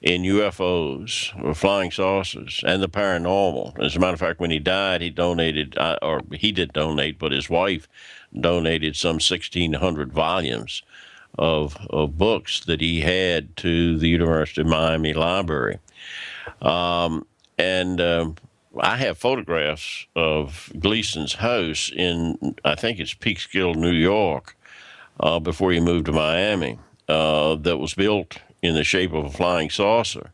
in UFOs, or flying saucers, and the paranormal. As a matter of fact, when he died, he donated, or he did donate, but his wife donated some 1,600 volumes of books that he had to the University of Miami Library. I have photographs of Gleason's house in, I think it's Peekskill, New York, before he moved to Miami, that was built in the shape of a flying saucer.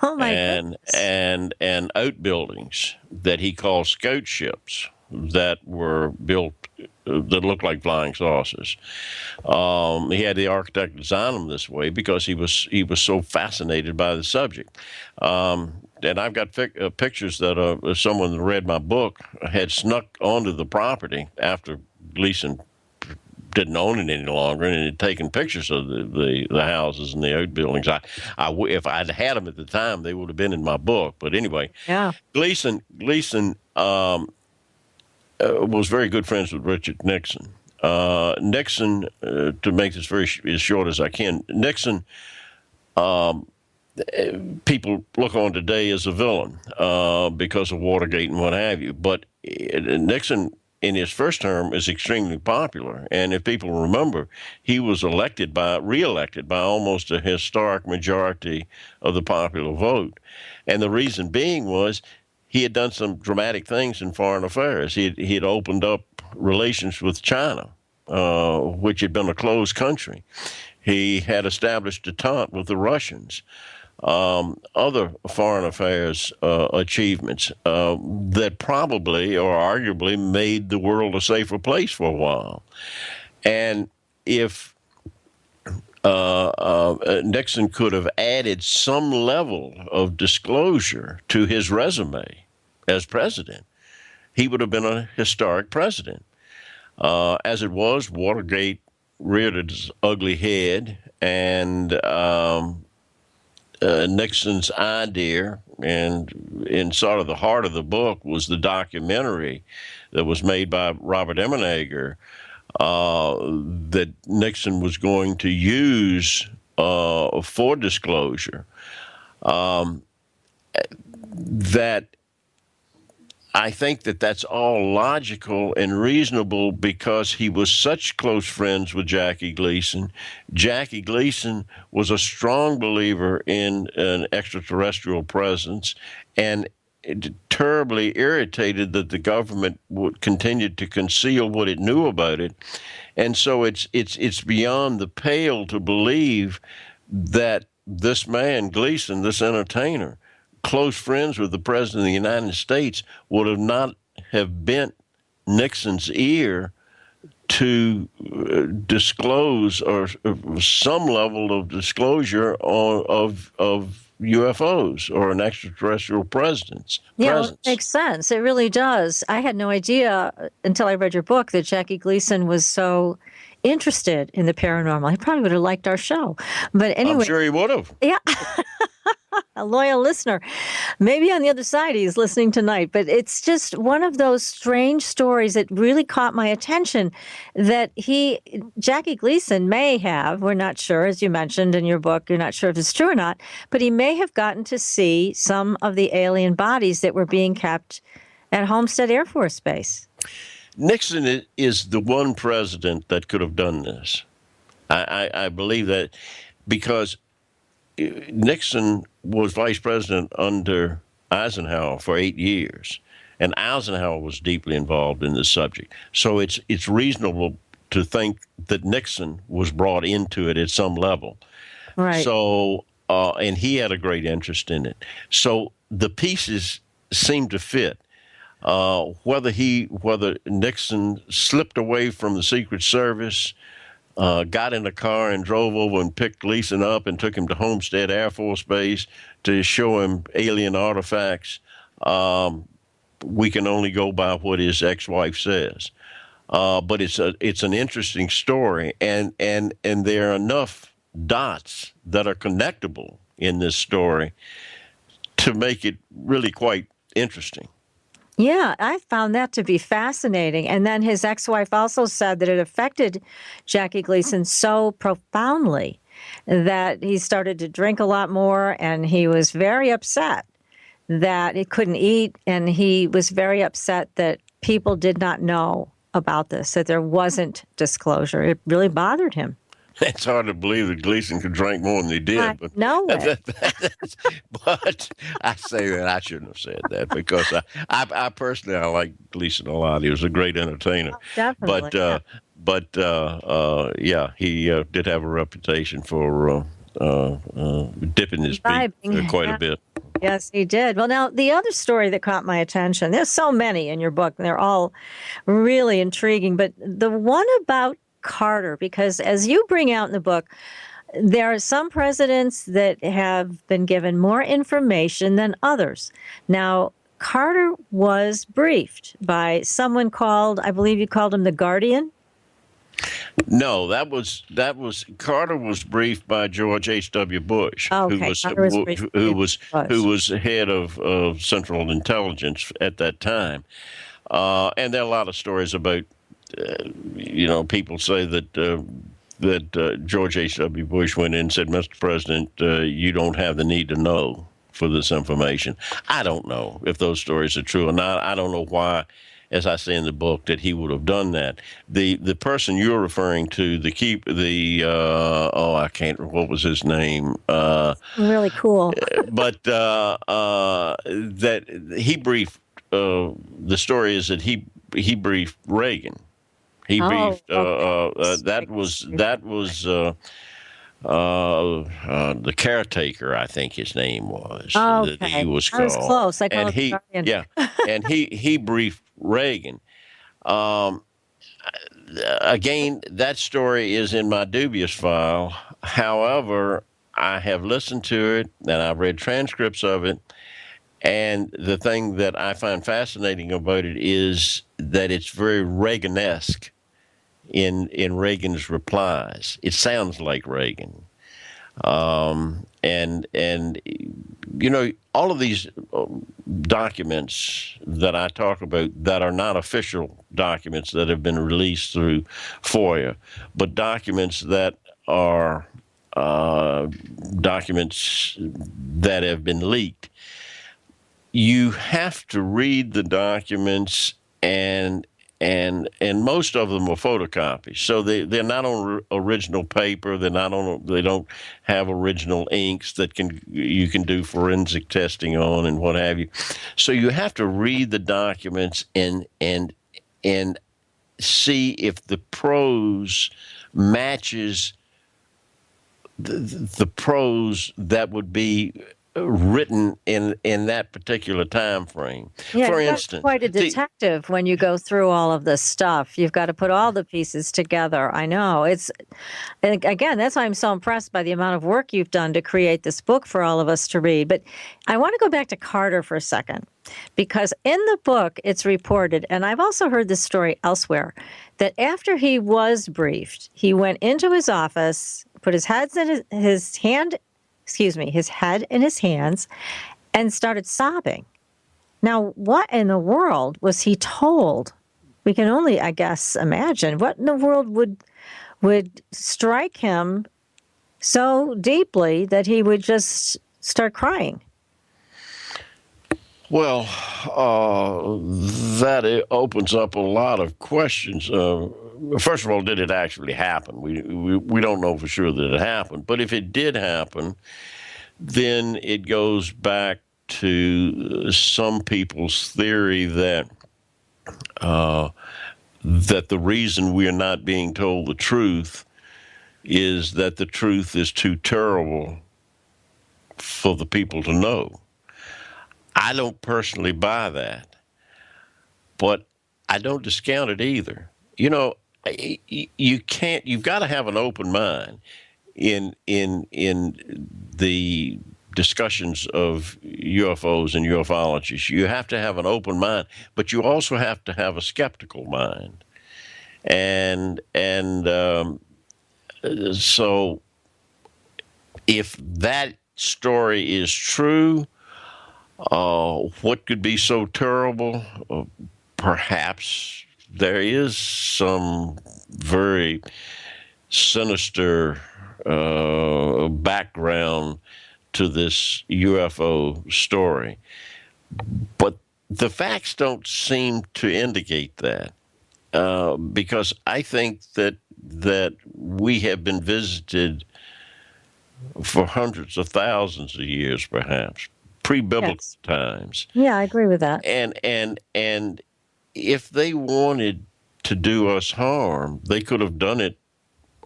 Oh my goodness. And outbuildings that he called scout ships that were built that looked like flying saucers. He had the architect design them this way because he was so fascinated by the subject. And I've got pictures that someone that read my book had snuck onto the property after Gleason didn't own it any longer, and had taken pictures of the houses and the outbuildings. If I'd had them at the time, they would have been in my book. But anyway, yeah. Gleason was very good friends with Richard Nixon. Nixon, to make this as short as I can, Nixon, people look on today as a villain because of Watergate and what have you. But Nixon, in his first term, is extremely popular. And if people remember, he was reelected by almost a historic majority of the popular vote. And the reason being was he had done some dramatic things in foreign affairs. He had opened up relations with China, which had been a closed country. He had established détente with the Russians. Other foreign affairs achievements that probably or arguably made the world a safer place for a while. And if Nixon could have added some level of disclosure to his resume as president, he would have been a historic president. As it was, Watergate reared its ugly head, and Nixon's idea, and in sort of the heart of the book, was the documentary that was made by Robert Emenegger that Nixon was going to use for disclosure. That I think that's all logical and reasonable because he was such close friends with Jackie Gleason. Jackie Gleason was a strong believer in an extraterrestrial presence and terribly irritated that the government would continue to conceal what it knew about it. And so it's beyond the pale to believe that this man, Gleason, this entertainer, close friends with the President of the United States, would have not have bent Nixon's ear to disclose or some level of disclosure of UFOs or an extraterrestrial presence. Yeah, well, it makes sense. It really does. I had no idea until I read your book that Jackie Gleason was so interested in the paranormal. He probably would have liked our show. But anyway, I'm sure he would have. Yeah. A loyal listener. Maybe on the other side he's listening tonight, but it's just one of those strange stories that really caught my attention that Jackie Gleason may have, we're not sure, as you mentioned in your book, you're not sure if it's true or not, but he may have gotten to see some of the alien bodies that were being kept at Homestead Air Force Base. Nixon is the one president that could have done this. I believe that because Nixon was vice president under Eisenhower for 8 years, and Eisenhower was deeply involved in this subject. So it's reasonable to think that Nixon was brought into it at some level. Right. So, and he had a great interest in it. So the pieces seem to fit. Whether Nixon slipped away from the Secret Service, got in a car and drove over and picked Gleason up and took him to Homestead Air Force Base to show him alien artifacts. We can only go by what his ex-wife says. But it's an interesting story, and there are enough dots that are connectable in this story to make it really quite interesting. Yeah, I found that to be fascinating. And then his ex-wife also said that it affected Jackie Gleason so profoundly that he started to drink a lot more, and he was very upset that he couldn't eat, and he was very upset that people did not know about this, that there wasn't disclosure. It really bothered him. It's hard to believe that Gleason could drink more than he did. But no way. But I say that I shouldn't have said that, because I personally, I like Gleason a lot. He was a great entertainer. Oh, definitely. Yeah, he did have a reputation for dipping his feet quite a bit. Yes, he did. Well, now, the other story that caught my attention, there's so many in your book, and they're all really intriguing, but the one about Carter, because as you bring out in the book, there are some presidents that have been given more information than others. Now, Carter was briefed by someone called, I believe you called him the Guardian. No, that was Carter was briefed by George H.W. Bush, okay. who was head of Central Intelligence at that time. And there are a lot of stories about, people say that George H.W. Bush went in and said, "Mr. President, you don't have the need to know for this information." I don't know if those stories are true or not. I don't know why, as I say in the book, that he would have done that. The person you're referring to, what was his name? Really cool. But that he briefed. The story is that he briefed Reagan. He briefed. That was the caretaker, I think his name was. Okay. That he was called. I was close. I called him Guardian. Yeah, and he briefed Reagan. Again, that story is in my dubious file. However, I have listened to it and I've read transcripts of it. And the thing that I find fascinating about it is that it's very Reagan-esque in Reagan's replies. It sounds like Reagan. And all of these documents that I talk about that are not official documents that have been released through FOIA, but documents that are documents that have been leaked, you have to read the documents, and most of them are photocopies. So they're not on original paper. They don't have original inks that you can do forensic testing on and what have you. So you have to read the documents and see if the prose matches the prose that would be written in that particular time frame. Yeah, for you're instance, quite a detective when you go through all of this stuff. You've got to put all the pieces together. I know. Again, that's why I'm so impressed by the amount of work you've done to create this book for all of us to read. But I want to go back to Carter for a second, because in the book it's reported, and I've also heard this story elsewhere, that after he was briefed, he went into his office, put his head in his head in his hands, and started sobbing. Now, what in the world was he told? We can only, I guess, imagine. What in the world would strike him so deeply that he would just start crying? Well, that opens up a lot of questions. First of all, did it actually happen? We don't know for sure that it happened. But if it did happen, then it goes back to some people's theory that the reason we are not being told the truth is that the truth is too terrible for the people to know. I don't personally buy that. but I don't discount it either. You know, you can't. You've got to have an open mind in the discussions of UFOs and ufologies. You have to have an open mind, but you also have to have a skeptical mind. And so, if that story is true, what could be so terrible? Perhaps there is some very sinister background to this UFO story. But the facts don't seem to indicate that, because I think that we have been visited for hundreds of thousands of years, perhaps, pre-biblical times. Yeah, I agree with that. And if they wanted to do us harm, they could have done it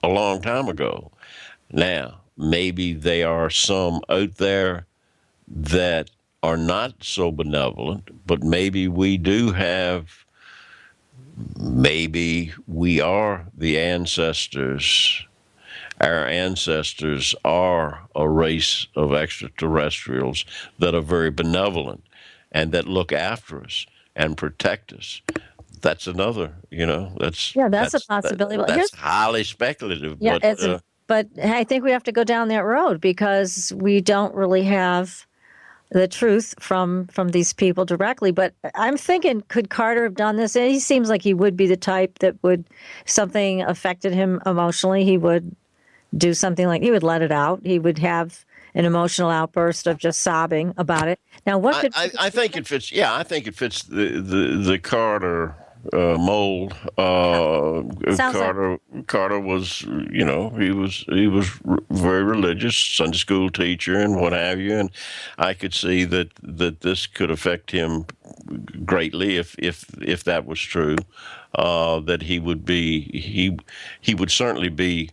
a long time ago. Now, maybe there are some out there that are not so benevolent, but maybe we are the ancestors. Our ancestors are a race of extraterrestrials that are very benevolent and that look after us and protect us. That's another, that's a possibility. That's highly speculative. Yeah, but I think we have to go down that road because we don't really have the truth from these people directly. But I'm thinking, could Carter have done this? And he seems like he would be the type that would, if something affected him emotionally, he would do something like, he would let it out. He would have an emotional outburst of just sobbing about it. Now, what could I think it fits? Yeah, I think it fits the Carter mold. Carter was, he was very religious, Sunday school teacher, and what have you. And I could see that this could affect him greatly if that was true. That he would certainly be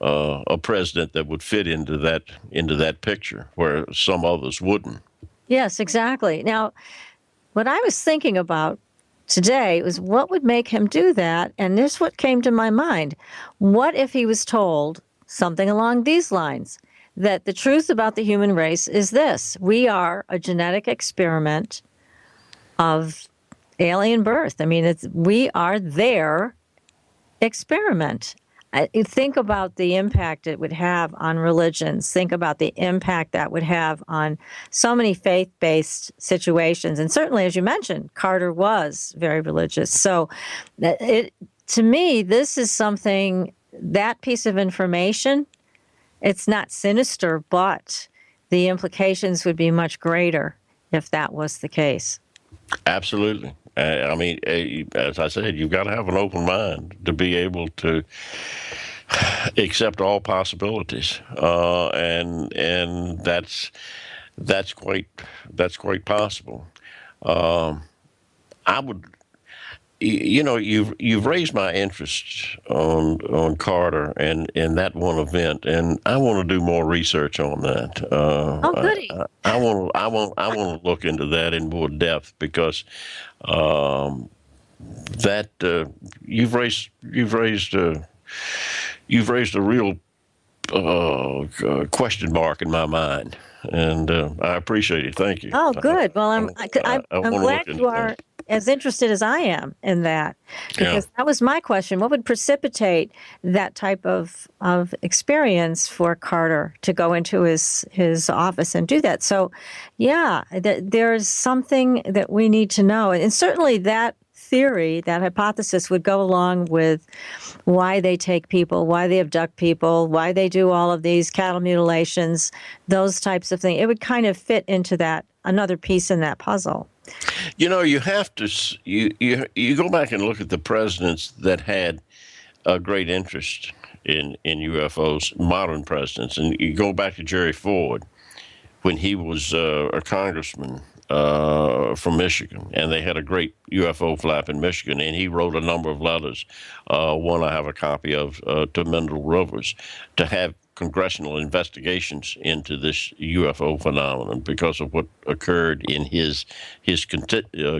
a president that would fit into that picture, where some others wouldn't. Yes, exactly. Now, what I was thinking about today was what would make him do that, and this is what came to my mind. What if he was told something along these lines, that the truth about the human race is this: we are a genetic experiment of alien birth. I mean, we are their experiment. Think about the impact it would have on religions. Think about the impact that would have on so many faith-based situations. And certainly, as you mentioned, Carter was very religious. So to me, this is something, that piece of information, it's not sinister, but the implications would be much greater if that was the case. Absolutely. I mean, as I said, you've got to have an open mind to be able to accept all possibilities, and that's quite possible. I would, you've raised my interest on Carter and that one event, and I want to do more research on that. Goody! I want to look into that in more depth, because that you've raised a real question mark in my mind, and I appreciate it. Thank you. Oh, good. Well, I'm glad you are as interested as I am in that, because that was my question. What would precipitate that type of experience for Carter to go into his office and do that? So, there's something that we need to know. And certainly that theory, that hypothesis would go along with why they take people, why they abduct people, why they do all of these cattle mutilations, those types of things. It would kind of fit into that, another piece in that puzzle. You have to, you go back and look at the presidents that had a great interest in UFOs, modern presidents, and you go back to Jerry Ford when he was a congressman from Michigan, and they had a great UFO flap in Michigan, and he wrote a number of letters. One I have a copy of to Mendel Rivers, to have congressional investigations into this UFO phenomenon because of what occurred in his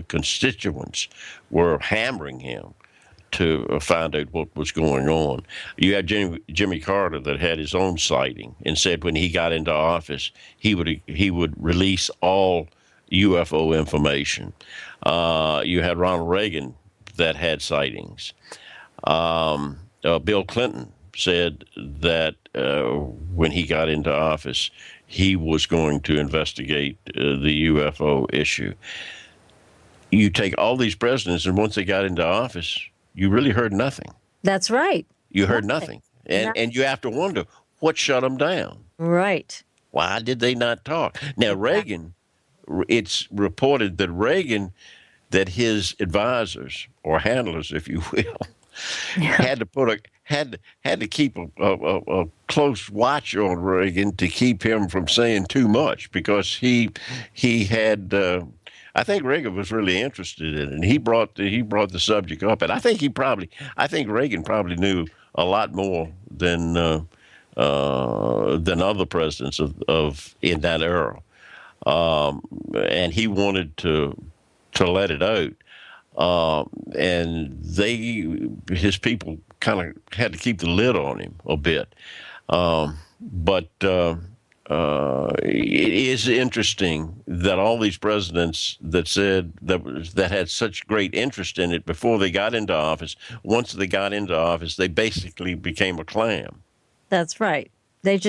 constituents were hammering him to find out what was going on. You had Jimmy Carter that had his own sighting and said when he got into office, he would release all UFO information. You had Ronald Reagan that had sightings. Bill Clinton said that when he got into office, he was going to investigate the UFO issue. You take all these presidents, and once they got into office, you really heard nothing. That's right. You heard nothing. And you have to wonder, what shut them down? Right. Why did they not talk? Now, Reagan, it's reported that his advisors, or handlers, if you will, had to keep a close watch on Reagan to keep him from saying too much, because he had I think Reagan was really interested in it, and he brought the subject up, and I think Reagan probably knew a lot more than other presidents of in that era, and he wanted to let it out. And his people kind of had to keep the lid on him a bit. But it is interesting that all these presidents that said that had such great interest in it before they got into office, once they got into office, they basically became a clam. That's right. They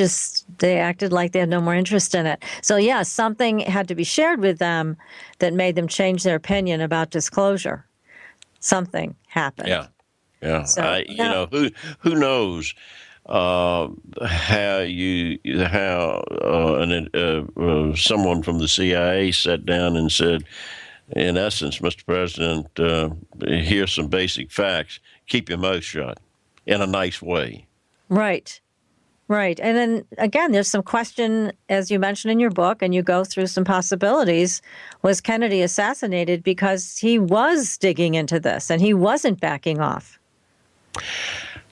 acted like they had no more interest in it. So, yeah, something had to be shared with them that made them change their opinion about disclosure. Something happened. Yeah. So, who knows someone from the CIA sat down and said, in essence, Mr. President, here's some basic facts. Keep your mouth shut, in a nice way. Right. Right. And then, again, there's some question, as you mentioned in your book, and you go through some possibilities. Was Kennedy assassinated because he was digging into this and he wasn't backing off?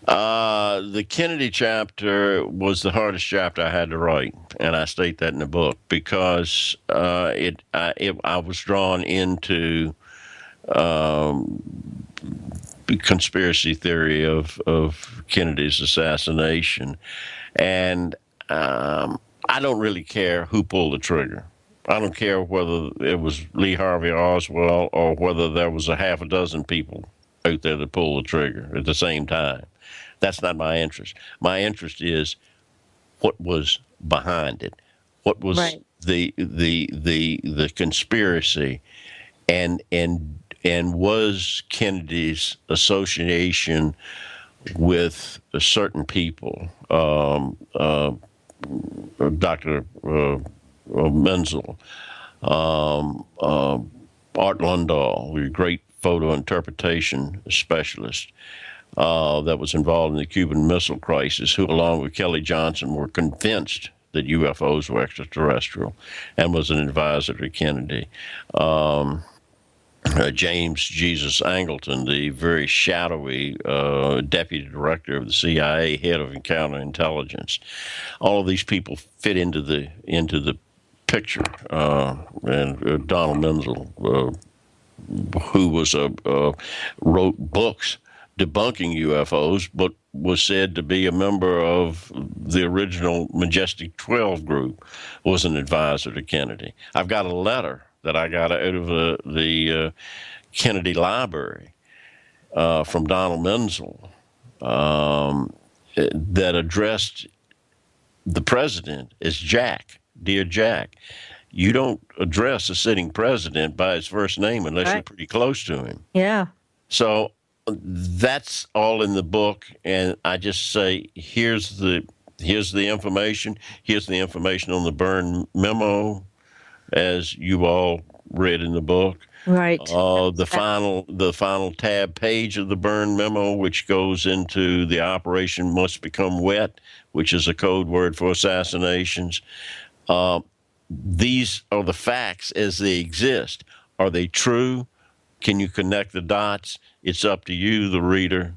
The Kennedy chapter was the hardest chapter I had to write, and I state that in the book, because I was drawn into conspiracy theory of Kennedy's assassination. And I don't really care who pulled the trigger. I don't care whether it was Lee Harvey Oswald or whether there was a half a dozen people out there that pulled the trigger at the same time. That's not my interest. My interest is what was behind it. What was the conspiracy, and was Kennedy's association with certain people, Dr. Menzel, Art Lundahl, a great photo interpretation specialist that was involved in the Cuban Missile Crisis, who, along with Kelly Johnson, were convinced that UFOs were extraterrestrial, and was an advisor to Kennedy. James Jesus Angleton, the very shadowy deputy director of the CIA, head of counterintelligence. All of these people fit into the picture. And Donald Menzel, who was wrote books debunking UFOs, but was said to be a member of the original Majestic 12 group, was an advisor to Kennedy. I've got a letter that I got out of the Kennedy Library from Donald Menzel that addressed the president as Jack, dear Jack. You don't address a sitting president by his first name unless you're pretty close to him. Yeah. So that's all in the book, and I just say, here's the information. Here's the information on the Byrne memo, as you all read in the book. Right. The final tab page of the Byrne memo, which goes into the operation must become wet, which is a code word for assassinations. These are the facts as they exist. Are they true? Can you connect the dots? It's up to you, the reader,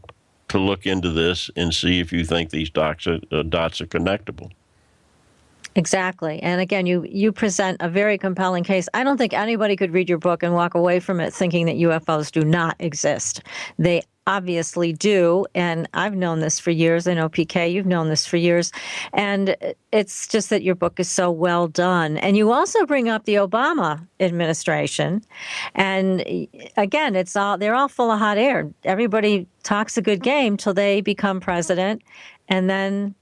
look into this and see if you think these dots are connectable. Exactly. And again, you present a very compelling case. I don't think anybody could read your book and walk away from it thinking that UFOs do not exist. They obviously do. And I've known this for years. I know, PK, you've known this for years. And it's just that your book is so well done. And you also bring up the Obama administration. And again, they're all full of hot air. Everybody talks a good game till they become president. And then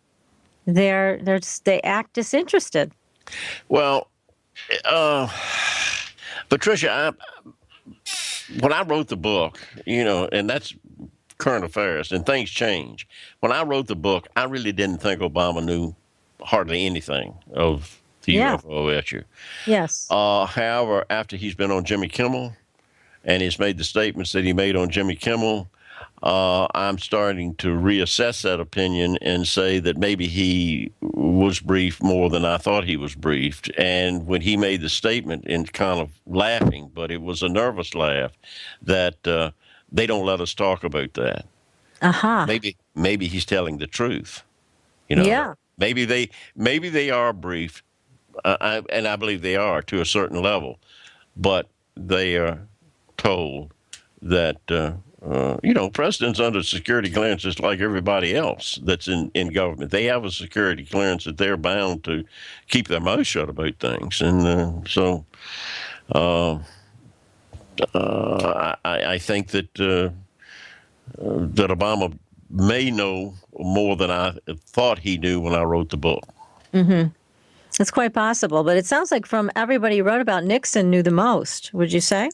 they act disinterested. Well, Patricia, when I wrote the book, and that's current affairs, and things change. When I wrote the book, I really didn't think Obama knew hardly anything of the UFO issue. Yes. However, after he's been on Jimmy Kimmel and he's made the statements that he made on Jimmy Kimmel, I'm starting to reassess that opinion and say that maybe he was briefed more than I thought he was briefed. And when he made the statement, and kind of laughing, but it was a nervous laugh, that they don't let us talk about that. Uh-huh. Maybe he's telling the truth. Yeah. Maybe they are briefed, and I believe they are to a certain level, but they are told that. President's under security clearance just like everybody else that's in government. They have a security clearance that they're bound to keep their mouth shut about things. And so I think that that Obama may know more than I thought he knew when I wrote the book. Mm-hmm. It's quite possible. But it sounds like from everybody who wrote about Nixon knew the most, would you say?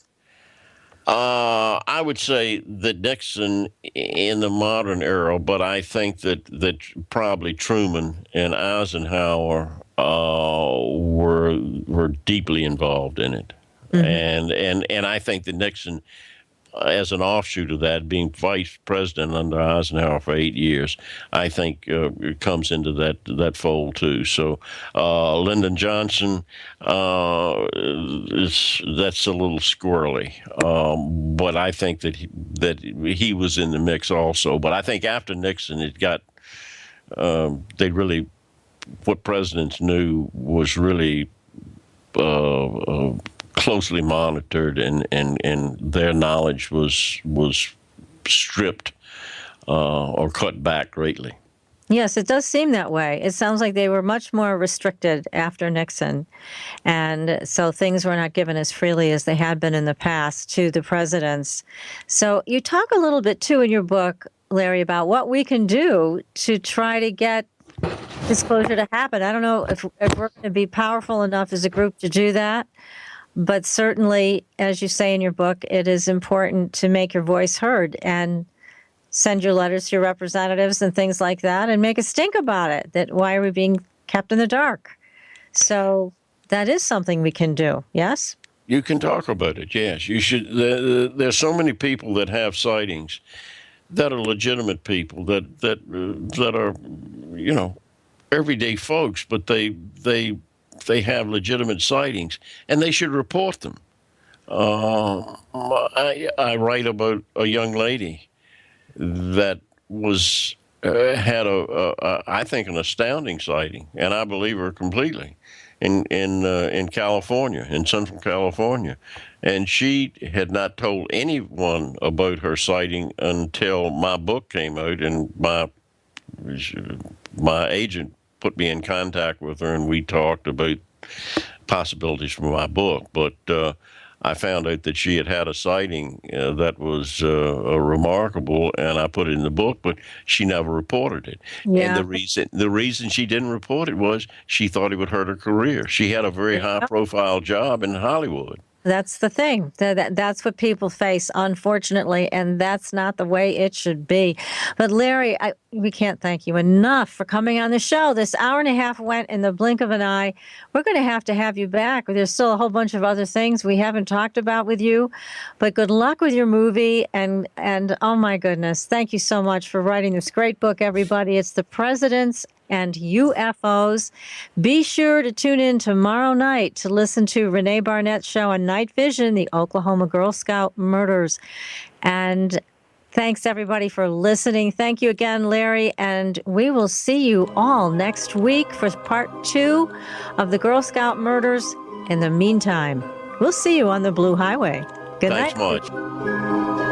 I would say that Nixon in the modern era, but I think that probably Truman and Eisenhower were deeply involved in it, mm-hmm. and I think that Nixon, as an offshoot of that, being vice president under Eisenhower for 8 years, I think it comes into that fold too. So Lyndon Johnson, that's a little squirrely, but I think that he was in the mix also. But I think after Nixon, it got what presidents knew was really closely monitored, and their knowledge was stripped or cut back greatly. Yes, it does seem that way. It sounds like they were much more restricted after Nixon, and so things were not given as freely as they had been in the past to the presidents. So you talk a little bit, too, in your book, Larry, about what we can do to try to get disclosure to happen. I don't know if we're going to be powerful enough as a group to do that. But certainly, as you say in your book, it is important to make your voice heard and send your letters to your representatives and things like that, and make a stink about it, that why are we being kept in the dark? So that is something we can do, yes? You can talk about it, yes. You should. There's so many people that have sightings that are legitimate people, that are, everyday folks, but they have legitimate sightings, and they should report them. I write about a young lady that had I think, an astounding sighting, and I believe her completely, in California, in Central California, and she had not told anyone about her sighting until my book came out, and my agent put me in contact with her, and we talked about possibilities for my book. But I found out that she had a sighting that was remarkable, and I put it in the book, but she never reported it. Yeah. And the reason she didn't report it was she thought it would hurt her career. She had a very high-profile job in Hollywood. That's the thing. That's what people face, unfortunately, and that's not the way it should be. But Larry, we can't thank you enough for coming on the show. This hour and a half went in the blink of an eye. We're going to have you back. There's still a whole bunch of other things we haven't talked about with you, but good luck with your movie. And oh my goodness, thank you so much for writing this great book, everybody. It's The Presidents and UFOs. Be sure to tune in tomorrow night to listen to Renee Barnett's show on Night Vision, the Oklahoma Girl Scout murders. And Thanks, everybody, for listening. Thank you again, Larry. And we will see you all next week for part 2 of the Girl Scout murders. In the meantime, we'll see you on the Blue Highway. Good night. Thanks much.